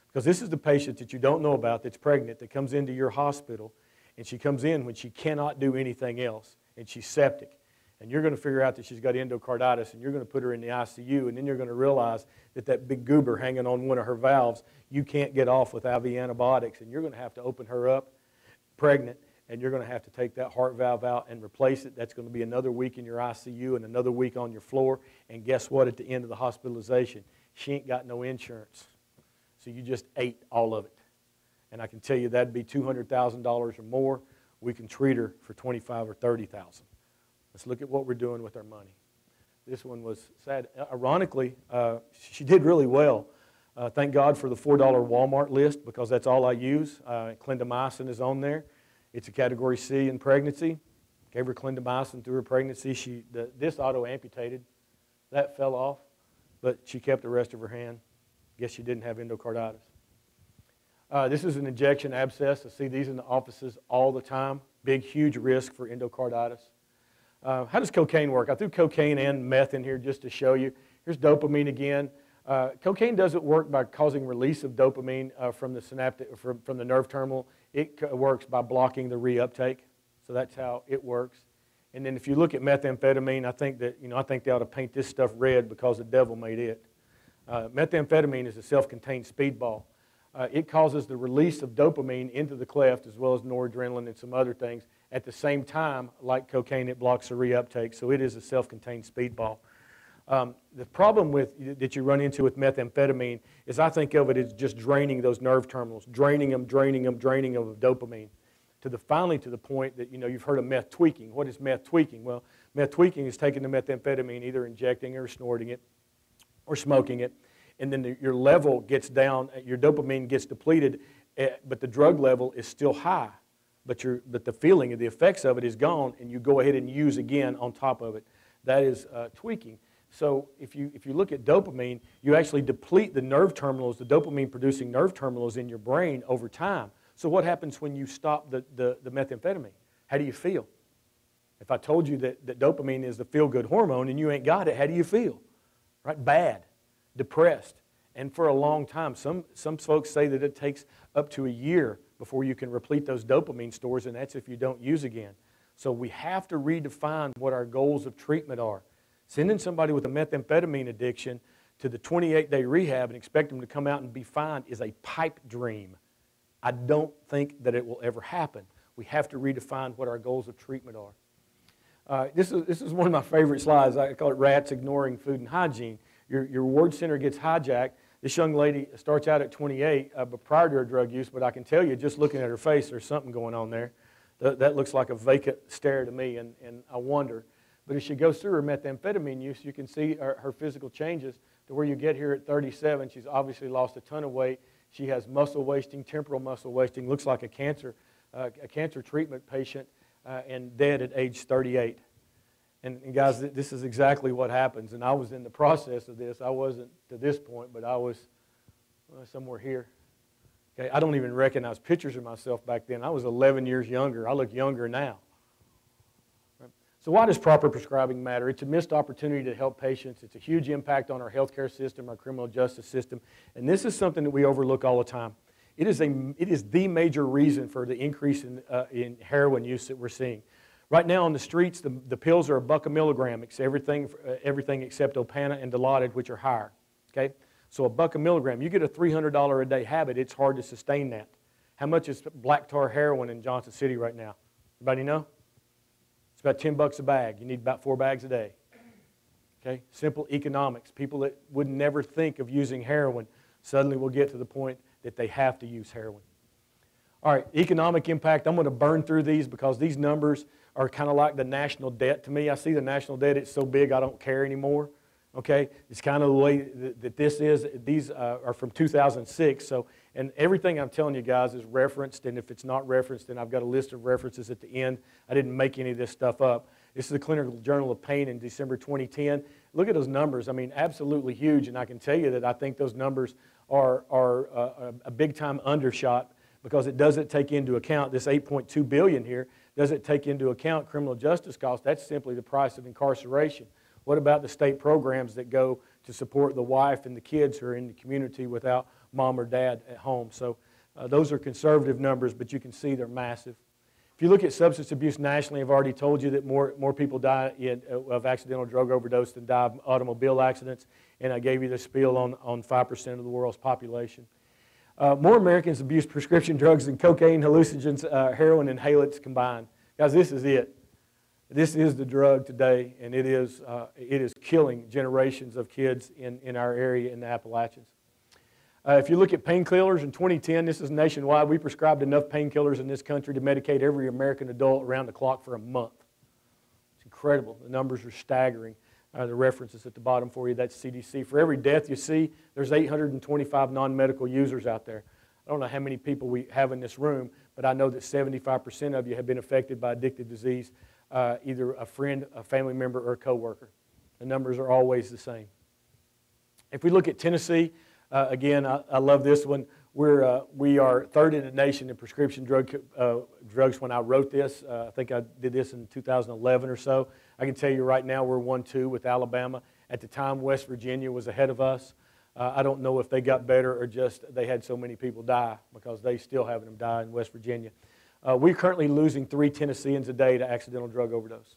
Because this is the patient that you don't know about that's pregnant that comes into your hospital, and she comes in when she cannot do anything else, and she's septic. And you're going to figure out that she's got endocarditis, and you're going to put her in the ICU, and then you're going to realize that big goober hanging on one of her valves, you can't get off with IV antibiotics, and you're going to have to open her up, pregnant, and you're going to have to take that heart valve out and replace it. That's going to be another week in your ICU and another week on your floor. And guess what? At the end of the hospitalization, she ain't got no insurance. So you just ate all of it. And I can tell you that'd be $200,000 or more. We can treat her for $25,000 or $30,000. Let's look at what we're doing with our money. This one was sad. Ironically, she did really well. Thank God for the $4 Walmart list, because that's all I use. Clindamycin is on there. It's a category C in pregnancy. Gave her clindamycin through her pregnancy. This auto-amputated. That fell off, but she kept the rest of her hand. Guess she didn't have endocarditis. This is an injection abscess. I see these in the offices all the time. Big, huge risk for endocarditis. How does cocaine work? I threw cocaine and meth in here just to show you. Here's dopamine again. Cocaine doesn't work by causing release of dopamine from the nerve terminal. It works by blocking the reuptake. So that's how it works. And then if you look at methamphetamine, I think they ought to paint this stuff red because the devil made it. Methamphetamine is a self-contained speedball. It causes the release of dopamine into the cleft, as well as noradrenaline and some other things. At the same time, like cocaine, it blocks the reuptake, so it is a self-contained speedball. The problem that you run into with methamphetamine is, I think of it as just draining those nerve terminals, draining them of dopamine, finally to the point that, you've heard of meth tweaking. What is meth tweaking? Well, meth tweaking is taking the methamphetamine, either injecting it or snorting it or smoking it, and then your level gets down, your dopamine gets depleted, but the drug level is still high. But the feeling of the effects of it is gone, and you go ahead and use again on top of it. That is tweaking. So if you look at dopamine, you actually deplete the nerve terminals, the dopamine-producing nerve terminals in your brain over time. So what happens when you stop the methamphetamine? How do you feel? If I told you that dopamine is the feel-good hormone and you ain't got it, how do you feel? Right? Bad. Depressed, and for a long time. Some folks say that it takes up to a year before you can replete those dopamine stores, and that's if you don't use again. So we have to redefine what our goals of treatment are. Sending somebody with a methamphetamine addiction to the 28-day rehab and expect them to come out and be fine is a pipe dream. I don't think that it will ever happen. We have to redefine what our goals of treatment are. This is one of my favorite slides. I call it Rats Ignoring Food and Hygiene. Your ward center gets hijacked. This young lady starts out at 28, but prior to her drug use, but I can tell you, just looking at her face, there's something going on there. That looks like a vacant stare to me, and I wonder. But as she goes through her methamphetamine use, you can see her physical changes to where you get here at 37. She's obviously lost a ton of weight. She has muscle wasting, temporal muscle wasting, looks like a cancer treatment patient, and dead at age 38. And guys, this is exactly what happens. And I was in the process of this. I wasn't to this point, but I was somewhere here. Okay, I don't even recognize pictures of myself back then. I was 11 years younger. I look younger now. Right? So why does proper prescribing matter? It's a missed opportunity to help patients. It's a huge impact on our healthcare system, our criminal justice system. And this is something that we overlook all the time. It is the major reason for the increase in heroin use that we're seeing. Right now on the streets, the pills are $1 a milligram. It's everything except Opana and Dilaudid, which are higher. Okay, so $1 a milligram. You get a $300 a day habit. It's hard to sustain that. How much is black tar heroin in Johnson City right now? Anybody know? It's about $10 a bag. You need about 4 bags a day. Okay, simple economics. People that would never think of using heroin suddenly will get to the point that they have to use heroin. All right, economic impact. I'm going to burn through these because these numbers are kind of like the national debt to me. I see the national debt, it's so big I don't care anymore. Okay, it's kind of the way that this is. These are from 2006, and everything I'm telling you guys is referenced, and if it's not referenced, then I've got a list of references at the end. I didn't make any of this stuff up. This is the Clinical Journal of Pain in December 2010. Look at those numbers. I mean, absolutely huge, and I can tell you that I think those numbers are a big-time undershot, because it doesn't take into account this $8.2 billion here, doesn't take into account criminal justice costs. That's simply the price of incarceration. What about the state programs that go to support the wife and the kids who are in the community without mom or dad at home? So those are conservative numbers, but you can see they're massive. If you look at substance abuse nationally, I've already told you that more people die of accidental drug overdose than die of automobile accidents, and I gave you the spiel on 5% of the world's population. More Americans abuse prescription drugs than cocaine, hallucinogens, heroin, and halates combined. Guys, this is it. This is the drug today, and it is killing generations of kids in our area in the Appalachians. If you look at painkillers in 2010, this is nationwide. We prescribed enough painkillers in this country to medicate every American adult around the clock for a month. It's incredible. The numbers are staggering. The reference is at the bottom for you. That's CDC. For every death you see, there's 825 non-medical users out there. I don't know how many people we have in this room, but I know that 75% of you have been affected by addictive disease, either a friend, a family member, or a coworker. The numbers are always the same. If we look at Tennessee, again, I love this one. We are third in the nation in prescription drugs when I wrote this. I think I did this in 2011 or so. I can tell you right now we're 1-2 with Alabama. At the time, West Virginia was ahead of us. I don't know if they got better or just they had so many people die, because they still having them die in West Virginia. We're currently losing 3 Tennesseans a day to accidental drug overdose.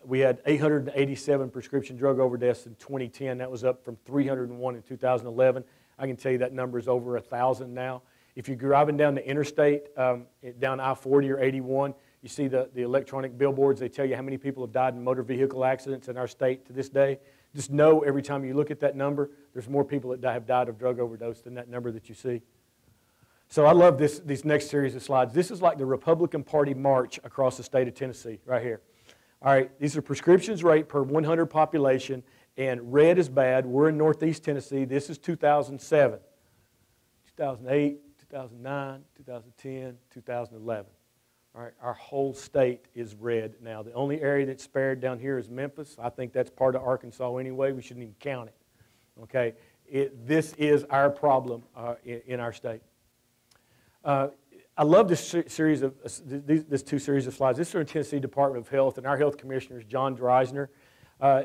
We had 887 prescription drug overdoses in 2010. That was up from 301 in 2011. I can tell you that number is over 1,000 now. If you're driving down the interstate, down I-40 or 81, you see the electronic billboards. They tell you how many people have died in motor vehicle accidents in our state to this day. Just know every time you look at that number, there's more people that have died of drug overdose than that number that you see. So I love this next series of slides. This is like the Republican Party march across the state of Tennessee right here. All right, these are prescriptions rate per 100 population, and red is bad. We're in Northeast Tennessee. This is 2007, 2008, 2009, 2010, 2011. All right, our whole state is red now. The only area that's spared down here is Memphis. I think that's part of Arkansas anyway. We shouldn't even count it. Okay, this is our problem in our state. I love this series of this 2 series of slides. This is from the Tennessee Department of Health, and our health commissioner is John Dreisner.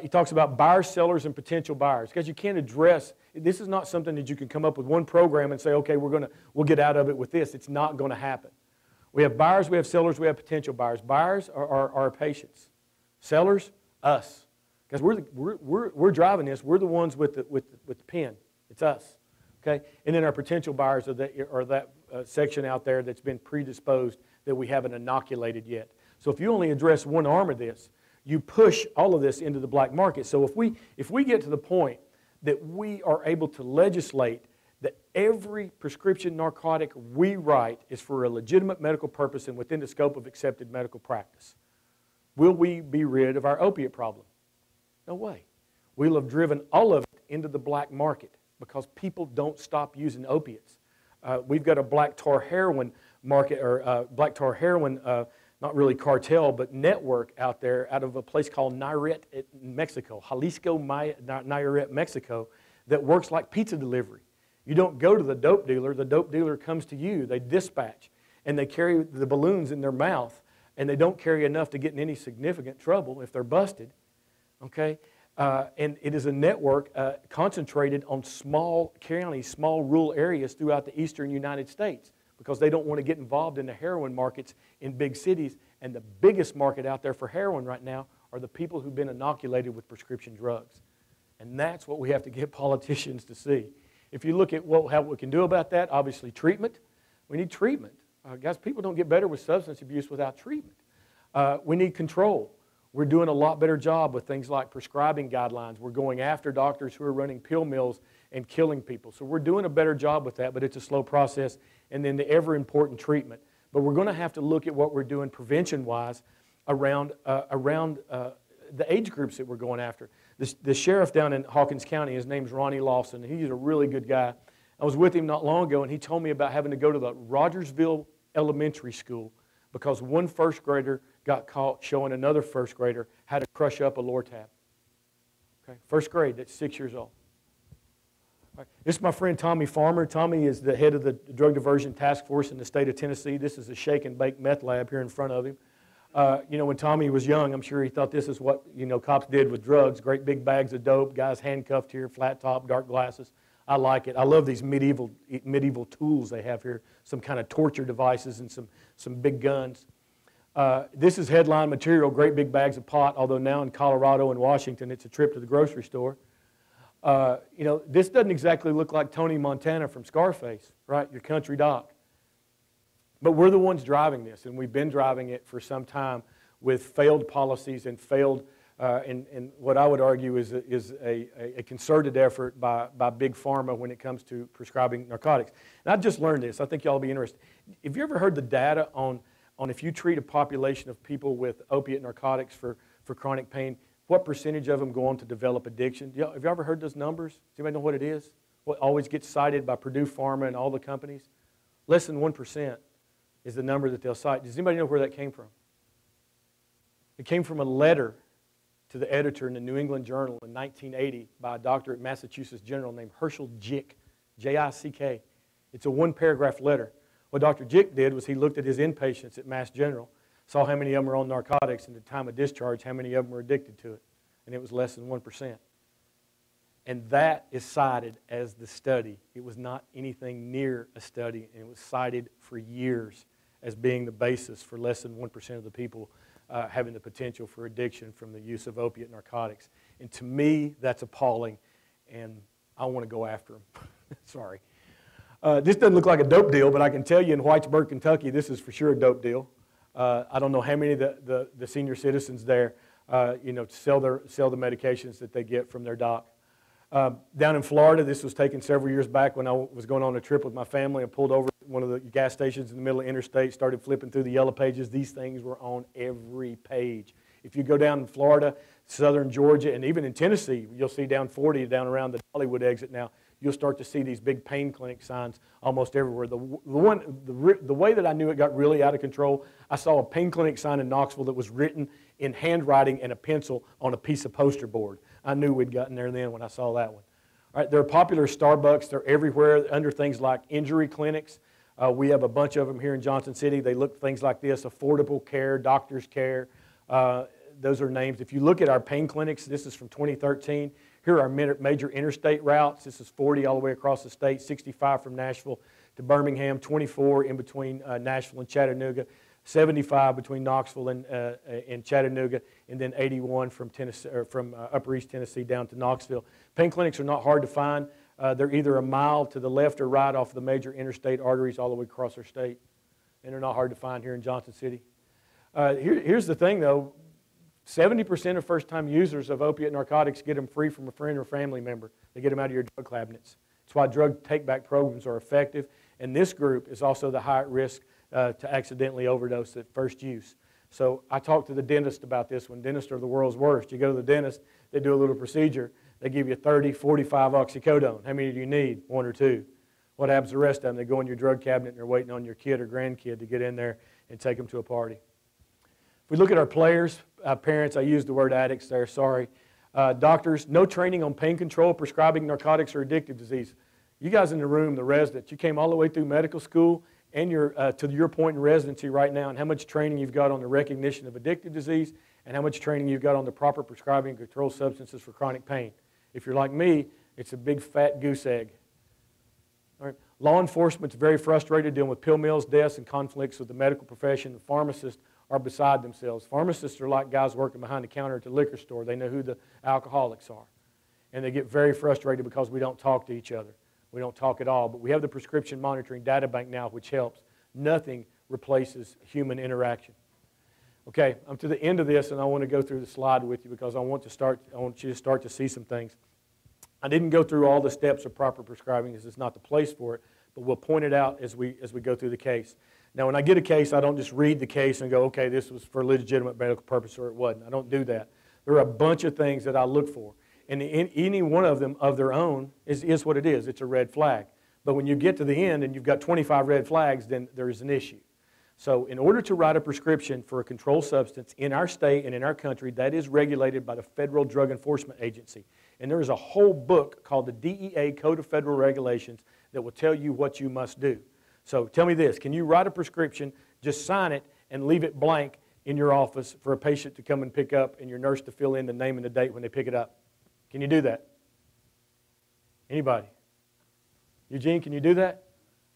He talks about buyers, sellers, and potential buyers, because you can't address. This is not something that you can come up with one program and say, okay, we'll get out of it with this. It's not going to happen. We have buyers, we have sellers, we have potential buyers. Buyers are our patients. Sellers, us, because we're driving this. We're the ones with the pen. It's us. Okay, and then our potential buyers are that section out there that's been predisposed that we haven't inoculated yet. So if you only address one arm of this, you push all of this into the black market. So if we get to the point that we are able to legislate that every prescription narcotic we write is for a legitimate medical purpose and within the scope of accepted medical practice, will we be rid of our opiate problem? No way. We'll have driven all of it into the black market, because people don't stop using opiates. We've got a black tar heroin market, or black tar heroin, not really cartel, but network out there out of a place called Nayarit, Mexico, Jalisco, Nayarit, Mexico, that works like pizza delivery. You don't go to the dope dealer comes to you. They dispatch, and they carry the balloons in their mouth, and they don't carry enough to get in any significant trouble if they're busted, okay? And it is a network concentrated on small counties, small rural areas throughout the eastern United States, because they don't want to get involved in the heroin markets in big cities. And the biggest market out there for heroin right now are the people who've been inoculated with prescription drugs. And that's what we have to get politicians to see. If you look at how we can do about that, obviously treatment. We need treatment. Guys, people don't get better with substance abuse without treatment. We need control. We're doing a lot better job with things like prescribing guidelines. We're going after doctors who are running pill mills and killing people. So we're doing a better job with that, but it's a slow process. And then the ever-important treatment. But we're going to have to look at what we're doing prevention-wise around the age groups that we're going after. The sheriff down in Hawkins County, his name's Ronnie Lawson, and he's a really good guy. I was with him not long ago, and he told me about having to go to the Rogersville Elementary School because one first grader got caught showing another first grader how to crush up a Lortab. Okay, first grade, that's 6 years old. Right. This is my friend Tommy Farmer. Tommy is the head of the Drug Diversion Task Force in the state of Tennessee. This is a shake and bake meth lab here in front of him. When Tommy was young, I'm sure he thought this is what, cops did with drugs. Great big bags of dope, guys handcuffed here, flat top, dark glasses. I like it. I love these medieval tools they have here, some kind of torture devices and some big guns. This is headline material, great big bags of pot, although now in Colorado and Washington, it's a trip to the grocery store. This doesn't exactly look like Tony Montana from Scarface, right? Your country doc. But we're the ones driving this, and we've been driving it for some time with failed policies and failed, and what I would argue is a concerted effort by Big Pharma when it comes to prescribing narcotics. And I've just learned this. I think y'all will be interested. Have you ever heard the data on if you treat a population of people with opiate narcotics for chronic pain, What percentage of them go on to develop addiction? Have you ever heard those numbers? Does anybody know what it is? What always gets cited by Purdue Pharma and all the companies? Less than 1% is the number that they'll cite. Does anybody know where that came from? It came from a letter to the editor in the New England Journal in 1980 by a doctor at Massachusetts General named Herschel Jick, J-I-C-K. It's a one-paragraph letter. What Dr. Jick did was he looked at his inpatients at Mass General, saw how many of them were on narcotics, and at the time of discharge, how many of them were addicted to it. And it was less than 1%. And that is cited as the study. It was not anything near a study, and it was cited for years as being the basis for less than 1% of the people having the potential for addiction from the use of opiate narcotics. And to me, that's appalling, and I want to go after them. Sorry. This doesn't look like a dope deal, but I can tell you in Whitesburg, Kentucky, this is for sure a dope deal. I don't know how many of the senior citizens there, sell the medications that they get from their doc. Down in Florida, this was taken several years back when I was going on a trip with my family. I pulled over at one of the gas stations in the middle of the interstate, started flipping through the yellow pages. These things were on every page. If you go down in Florida, southern Georgia, and even in Tennessee, you'll see down 40, down around the Hollywood exit now, you'll start to see these big pain clinic signs almost everywhere. The way that I knew it got really out of control, I saw a pain clinic sign in Knoxville that was written in handwriting and a pencil on a piece of poster board. I knew we'd gotten there then when I saw that one. All right, they're popular Starbucks. They're everywhere under things like injury clinics. We have a bunch of them here in Johnson City. They look things like this: affordable care, doctor's care. Those are names. If you look at our pain clinics, this is from 2013. Here are our major interstate routes. This is 40 all the way across the state, 65 from Nashville to Birmingham, 24 in between Nashville and Chattanooga, 75 between Knoxville and Chattanooga, and then 81 from Tennessee, or from Upper East Tennessee down to Knoxville. Pain clinics are not hard to find. They're either a mile to the left or right off the major interstate arteries all the way across our state, and they're not hard to find here in Johnson City. Here's the thing, though. 70% of first-time users of opiate narcotics get them free from a friend or family member. They get them out of your drug cabinets. That's why drug take-back programs are effective, and this group is also the high risk to accidentally overdose at first use. So I talked to the dentist about this one. Dentists are the world's worst. You go to the dentist, they do a little procedure, they give you 30, 45 oxycodone. How many do you need? 1 or 2. What happens the rest of them? They go in your drug cabinet and they're waiting on your kid or grandkid to get in there and take them to a party. If we look at our players, parents, I used the word addicts there, sorry. Doctors, no training on pain control, prescribing narcotics, or addictive disease. You guys in the room, the residents, you came all the way through medical school and you're to your point in residency right now, and how much training you've got on the recognition of addictive disease and how much training you've got on the proper prescribing and controlled substances for chronic pain. If you're like me, it's a big fat goose egg. All right. Law enforcement's very frustrated dealing with pill mills, deaths, and conflicts with the medical profession. The pharmacists are beside themselves. Pharmacists are like guys working behind the counter at the liquor store. They know who the alcoholics are. And they get very frustrated because we don't talk to each other. We don't talk at all. But we have the prescription monitoring data bank now, which helps. Nothing replaces human interaction. Okay, I'm to the end of this, and I want to go through the slide with you because I want you to start to see some things. I didn't go through all the steps of proper prescribing because it's not the place for it, but we'll point it out as we go through the case. Now, when I get a case, I don't just read the case and go, okay, this was for legitimate medical purpose or it wasn't. I don't do that. There are a bunch of things that I look for. And any one of them of their own is what it is. It's a red flag. But when you get to the end and you've got 25 red flags, then there is an issue. So in order to write a prescription for a controlled substance in our state and in our country, that is regulated by the Federal Drug Enforcement Agency. And there is a whole book called the DEA Code of Federal Regulations that will tell you what you must do. So tell me this, can you write a prescription, just sign it, and leave it blank in your office for a patient to come and pick up and your nurse to fill in the name and the date when they pick it up? Can you do that? Anybody? Eugene, can you do that?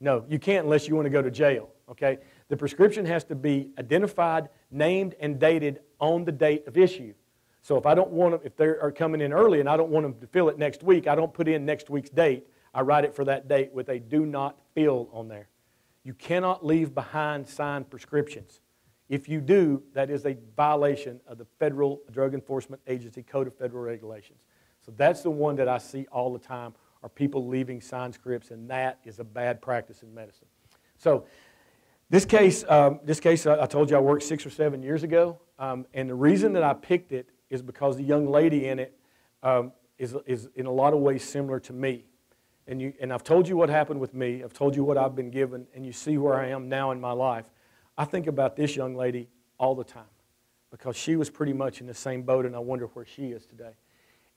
No, you can't unless you want to go to jail, okay? The prescription has to be identified, named, and dated on the date of issue. So if I don't want them, if they are coming in early and I don't want them to fill it next week, I don't put in next week's date. I write it for that date with a do not fill on there. You cannot leave behind signed prescriptions. If you do, that is a violation of the Federal Drug Enforcement Agency Code of Federal Regulations. So that's the one that I see all the time, are people leaving signed scripts, and that is a bad practice in medicine. So this case I told you I worked 6 or 7 years ago, and the reason that I picked it is because the young lady in it is in a lot of ways similar to me. And I've told you what happened with me. I've told you what I've been given, and you see where I am now in my life. I think about this young lady all the time because she was pretty much in the same boat, and I wonder where she is today.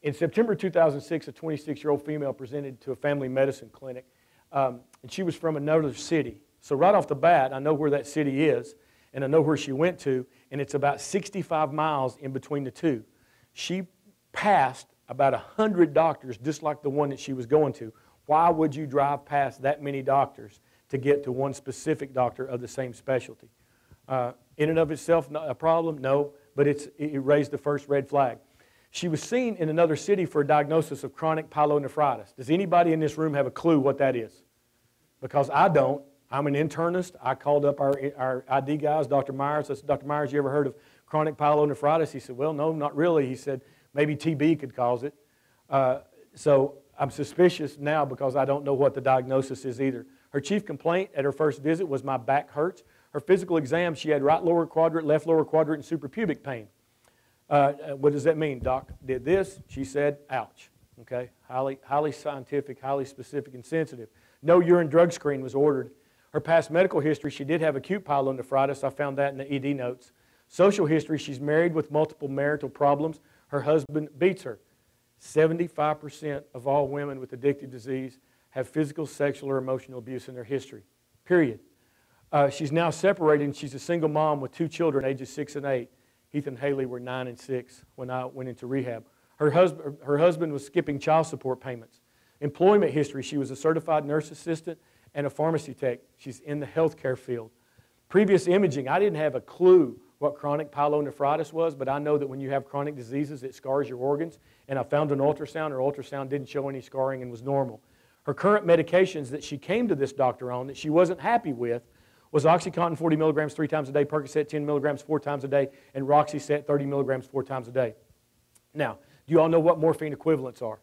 In September 2006, a 26-year-old female presented to a family medicine clinic, and she was from another city. So right off the bat, I know where that city is, and I know where she went to, and it's about 65 miles in between the two. She passed about 100 doctors just like the one that she was going to. Why would you drive past that many doctors to get to one specific doctor of the same specialty? In and of itself, not a problem? No, but it raised the first red flag. She was seen in another city for a diagnosis of chronic pyelonephritis. Does anybody in this room have a clue what that is? Because I don't. I'm an internist. I called up our ID guys, Dr. Myers. I said, Dr. Myers, you ever heard of chronic pyelonephritis? He said, well, no, not really. He said, maybe TB could cause it. So I'm suspicious now because I don't know what the diagnosis is either. Her chief complaint at her first visit was my back hurts. Her physical exam, she had right lower quadrant, left lower quadrant, and suprapubic pain. What does that mean? Doc did this. She said, ouch. Okay, highly scientific, highly specific and sensitive. No urine drug screen was ordered. Her past medical history, she did have acute pyelonephritis. I found that in the ED notes. Social history, she's married with multiple marital problems. Her husband beats her. 75% of all women with addictive disease have physical, sexual, or emotional abuse in their history, period. She's now separated, and she's a single mom with 2 children, ages 6 and 8. Heath and Haley were 9 and 6 when I went into rehab. Her husband was skipping child support payments. Employment history, she was a certified nurse assistant and a pharmacy tech. She's in the healthcare field. Previous imaging, I didn't have a clue what chronic pyelonephritis was, but I know that when you have chronic diseases, it scars your organs. And I found an ultrasound. Her ultrasound didn't show any scarring and was normal. Her current medications that she came to this doctor on that she wasn't happy with was OxyContin 40 milligrams 3 times a day, Percocet 10 milligrams 4 times a day, and Roxyset 30 milligrams 4 times a day. Now, do you all know what morphine equivalents are?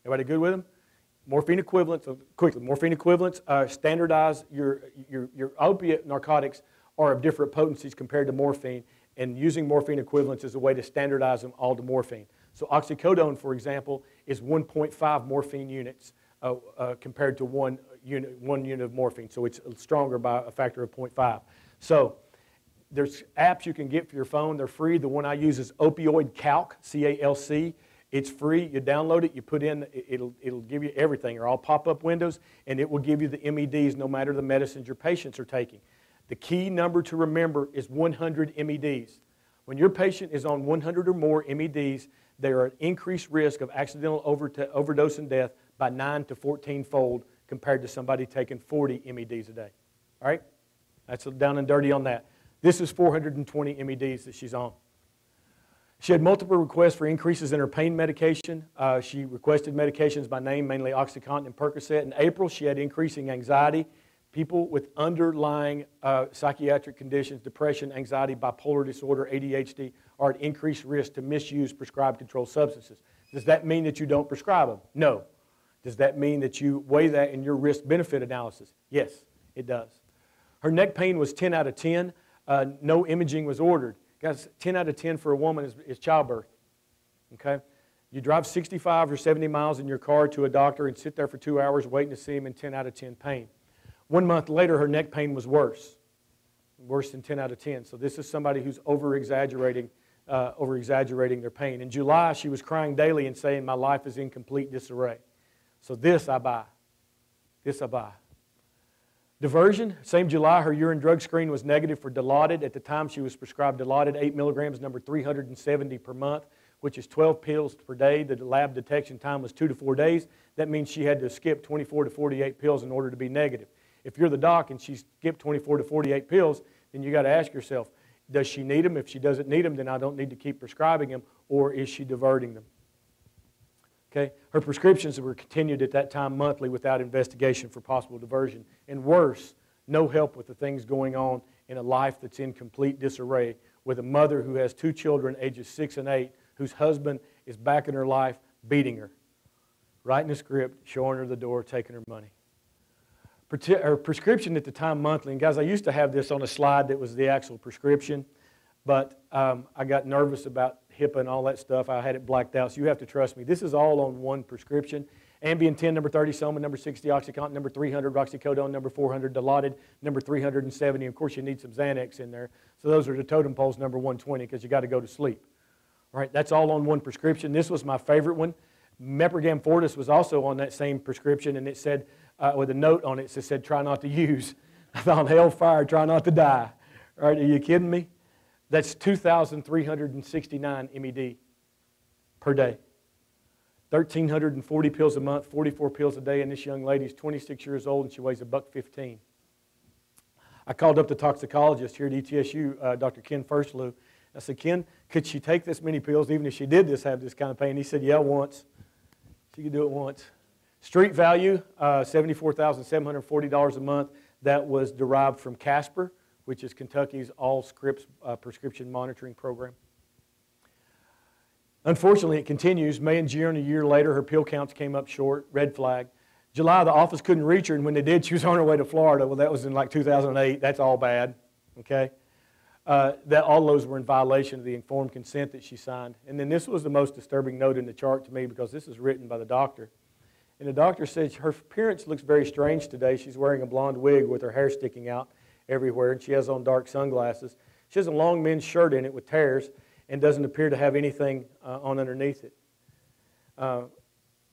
Everybody good with them? Morphine equivalents, quickly, morphine equivalents standardize your opiate narcotics are of different potencies compared to morphine, and using morphine equivalents is a way to standardize them all to morphine. So oxycodone, for example, is 1.5 morphine units compared to one unit of morphine. So it's stronger by a factor of 0.5. So there's apps you can get for your phone. They're free. The one I use is Opioid Calc, C-A-L-C. It's free. You download it. You put in, it'll give you everything. They're all pop-up windows, and it will give you the MEDs no matter the medicines your patients are taking. The key number to remember is 100 MEDs. When your patient is on 100 or more MEDs, they are at increased risk of accidental overdose and death by 9 to 14-fold compared to somebody taking 40 MEDs a day. All right? That's down and dirty on that. This is 420 MEDs that she's on. She had multiple requests for increases in her pain medication. She requested medications by name, mainly OxyContin and Percocet. In April, she had increasing anxiety. People with underlying psychiatric conditions, depression, anxiety, bipolar disorder, ADHD, are at increased risk to misuse prescribed controlled substances. Does that mean that you don't prescribe them? No. Does that mean that you weigh that in your risk-benefit analysis? Yes, it does. Her neck pain was 10 out of 10. No imaging was ordered. Guys, 10 out of 10 for a woman is childbirth. Okay? You drive 65 or 70 miles in your car to a doctor and sit there for 2 hours waiting to see him in 10 out of 10 pain. 1 month later, her neck pain was worse than 10 out of 10. So this is somebody who's over-exaggerating their pain. In July, she was crying daily and saying, my life is in complete disarray. So this I buy. This I buy. Diversion, same July, her urine drug screen was negative for Dilaudid. At the time, she was prescribed Dilaudid, 8 milligrams, number 370 per month, which is 12 pills per day. The lab detection time was 2 to 4 days. That means she had to skip 24 to 48 pills in order to be negative. If you're the doc and she skipped 24 to 48 pills, then you got to ask yourself, does she need them? If she doesn't need them, then I don't need to keep prescribing them, or is she diverting them? Okay? Her prescriptions were continued at that time monthly without investigation for possible diversion. And worse, no help with the things going on in a life that's in complete disarray with a mother who has 2 children, ages 6 and 8, whose husband is back in her life beating her, writing a script, showing her the door, taking her money. Her prescription at the time monthly, and guys, I used to have this on a slide that was the actual prescription, but I got nervous about HIPAA and all that stuff. I had it blacked out, so you have to trust me. This is all on one prescription. Ambien 10, number 30, Soma, number 60, OxyContin, number 300, Roxicodone, number 400, Dilaudid, number 370. Of course, you need some Xanax in there. So those are the totem poles, number 120, because you got to go to sleep. All right, that's all on one prescription. This was my favorite one. Meprogam Fortis was also on that same prescription, and it said, with a note on it, it said, try not to use. I thought, hellfire, try not to die. All right, are you kidding me? That's 2,369 MED per day. 1,340 pills a month, 44 pills a day, and this young lady is 26 years old and she weighs $115. I called up the toxicologist here at ETSU, Dr. Ken Firstlew. I said, Ken, could she take this many pills even if she did have this kind of pain? He said, yeah, once. She could do it once. Street value, $74,740 a month. That was derived from Casper, which is Kentucky's all-scripts prescription monitoring program. Unfortunately, it continues. May and June, a year later, her pill counts came up short, red flag. July, the office couldn't reach her, and when they did, she was on her way to Florida. Well, that was in like 2008. That's all bad, okay? All those were in violation of the informed consent that she signed. And then this was the most disturbing note in the chart to me because this is written by the doctor. And the doctor said her appearance looks very strange today. She's wearing a blonde wig with her hair sticking out everywhere, and she has on dark sunglasses. She has a long men's shirt in it with tears and doesn't appear to have anything on underneath it.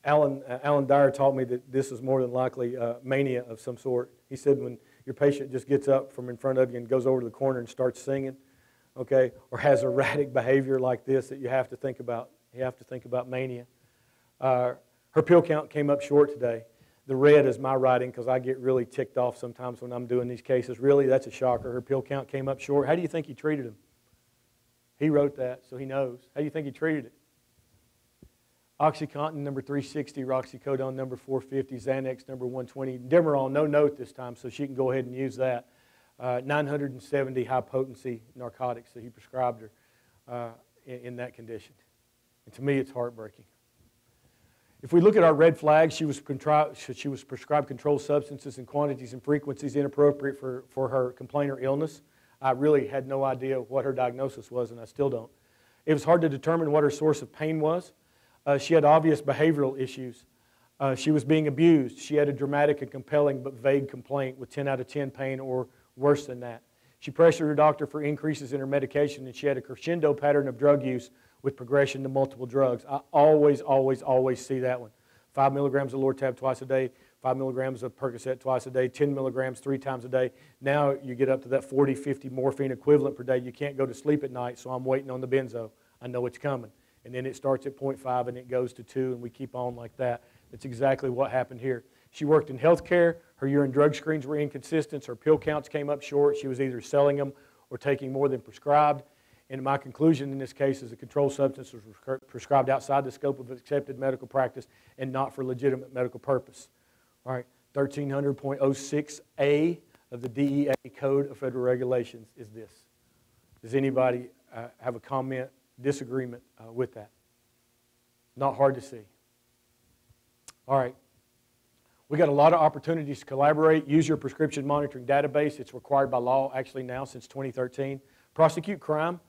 Alan Dyer taught me that this is more than likely mania of some sort. He said when your patient just gets up from in front of you and goes over to the corner and starts singing, okay, or has erratic behavior like this, that you have to think about. You have to think about mania. Her pill count came up short today. The red is my writing because I get really ticked off sometimes when I'm doing these cases. Really, that's a shocker. Her pill count came up short. How do you think he treated him? He wrote that, so he knows. How do you think he treated it? OxyContin, number 360, Roxicodone, number 450, Xanax, number 120. Demerol, no note this time, so she can go ahead and use that. 970 high-potency narcotics that he prescribed her in that condition. And to me, it's heartbreaking. If we look at our red flags, she was prescribed controlled substances in quantities and frequencies inappropriate for her complaint or illness. I really had no idea what her diagnosis was, and I still don't. It was hard to determine what her source of pain was. She had obvious behavioral issues. She was being abused. She had a dramatic and compelling but vague complaint with 10 out of 10 pain or worse than that. She pressured her doctor for increases in her medication, and she had a crescendo pattern of drug use with progression to multiple drugs. I always see that one. 5 milligrams of Lortab twice a day, 5 milligrams of Percocet twice a day, 10 milligrams 3 times a day. Now you get up to that 40, 50 morphine equivalent per day. You can't go to sleep at night, so I'm waiting on the benzo. I know it's coming. And then it starts at 0.5 and it goes to 2, and we keep on like that. That's exactly what happened here. She worked in healthcare. Her urine drug screens were inconsistent. Her pill counts came up short. She was either selling them or taking more than prescribed. And my conclusion in this case is a controlled substance was prescribed outside the scope of accepted medical practice and not for legitimate medical purpose. All right, 1300.06A of the DEA Code of Federal Regulations is this. Does anybody have a comment, disagreement with that? Not hard to see. All right. We got a lot of opportunities to collaborate. Use your prescription monitoring database. It's required by law actually now since 2013. Prosecute crime.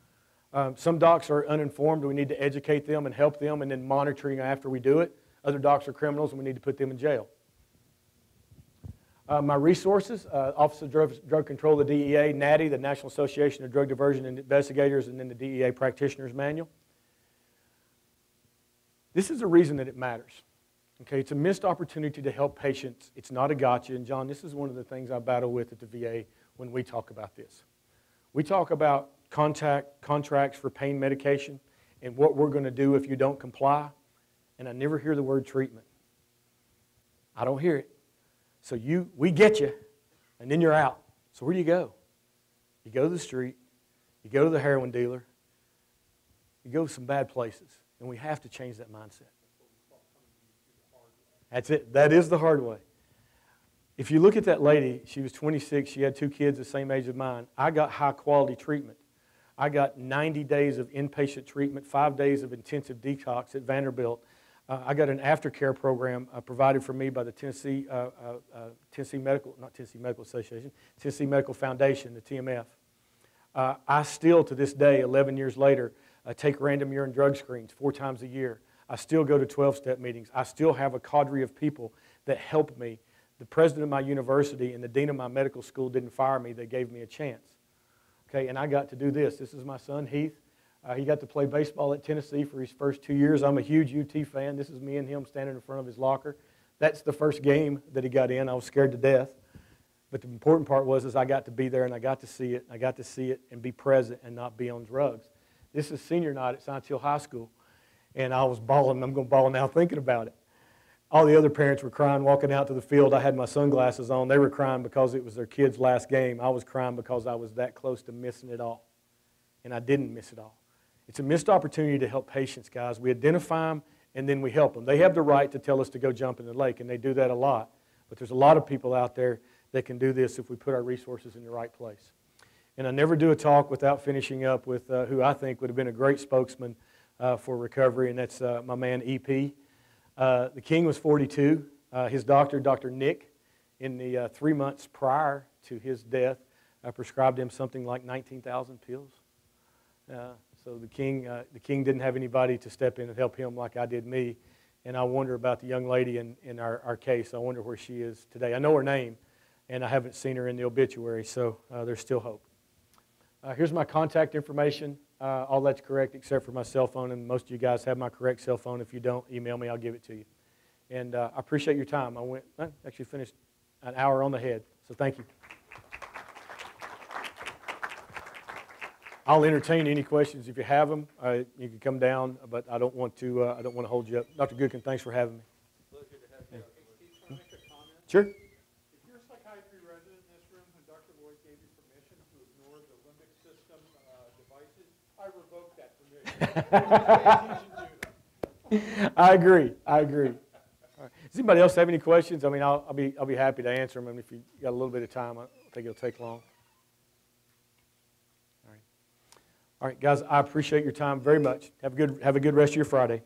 Some docs are uninformed. We need to educate them and help them and then monitoring after we do it. Other docs are criminals and we need to put them in jail. My resources, Office of Drug Control, the DEA, NADI, the National Association of Drug Diversion and Investigators, and then the DEA Practitioner's Manual. This is the reason that it matters. Okay, it's a missed opportunity to help patients. It's not a gotcha. And John, this is one of the things I battle with at the VA when we talk about this. We talk about contracts for pain medication and what we're going to do if you don't comply, and I never hear the word treatment. I don't hear it. So we get you, and then you're out. So where do you go? You go to the street, you go to the heroin dealer, you go to some bad places, and we have to change that mindset. That's it. That is the hard way. If you look at that lady, she was 26, she had 2 kids the same age of mine. I got high-quality treatment. I got 90 days of inpatient treatment, 5 days of intensive detox at Vanderbilt. I got an aftercare program provided for me by the Tennessee Medical Association, Tennessee Medical Foundation, the TMF. I still, to this day, 11 years later, I take random urine drug screens 4 times a year. I still go to 12-step meetings. I still have a cadre of people that help me. The president of my university and the dean of my medical school didn't fire me. They gave me a chance. Okay, and I got to do this. This is my son, Heath. He got to play baseball at Tennessee for his first 2 years. I'm a huge UT fan. This is me and him standing in front of his locker. That's the first game that he got in. I was scared to death. But the important part was I got to be there and I got to see it. I got to see it and be present and not be on drugs. This is senior night at Science Hill High School. And I was bawling. I'm going to bawl now thinking about it. All the other parents were crying walking out to the field. I had my sunglasses on. They were crying because it was their kid's last game. I was crying because I was that close to missing it all. And I didn't miss it all. It's a missed opportunity to help patients, guys. We identify them and then we help them. They have the right to tell us to go jump in the lake, and they do that a lot. But there's a lot of people out there that can do this if we put our resources in the right place. And I never do a talk without finishing up with who I think would have been a great spokesman for recovery, and that's my man E.P. The king was 42. His doctor, Dr. Nick, in the 3 months prior to his death, prescribed him something like 19,000 pills. So the king didn't have anybody to step in and help him like I did me. And I wonder about the young lady in our case. I wonder where she is today. I know her name, and I haven't seen her in the obituary, so there's still hope. Here's my contact information. All that's correct except for my cell phone, and most of you guys have my correct cell phone. If you don't, email me. I'll give it to you. And I appreciate your time. I actually finished an hour on the head, so thank you. I'll entertain any questions if you have them. You can come down, but I don't want to hold you up. Dr. Goodkin, thanks for having me. Pleasure to have you. Can I make a comment? Sure. If you're a psychiatry resident in this room when Dr. Loyd gave you permission to ignore the limbic system devices, I revoke that permission. I agree. All right. Does anybody else have any questions? I mean, I'll be happy to answer them. And if you got a little bit of time, I don't think it'll take long. All right, guys. I appreciate your time very much. Have a good rest of your Friday.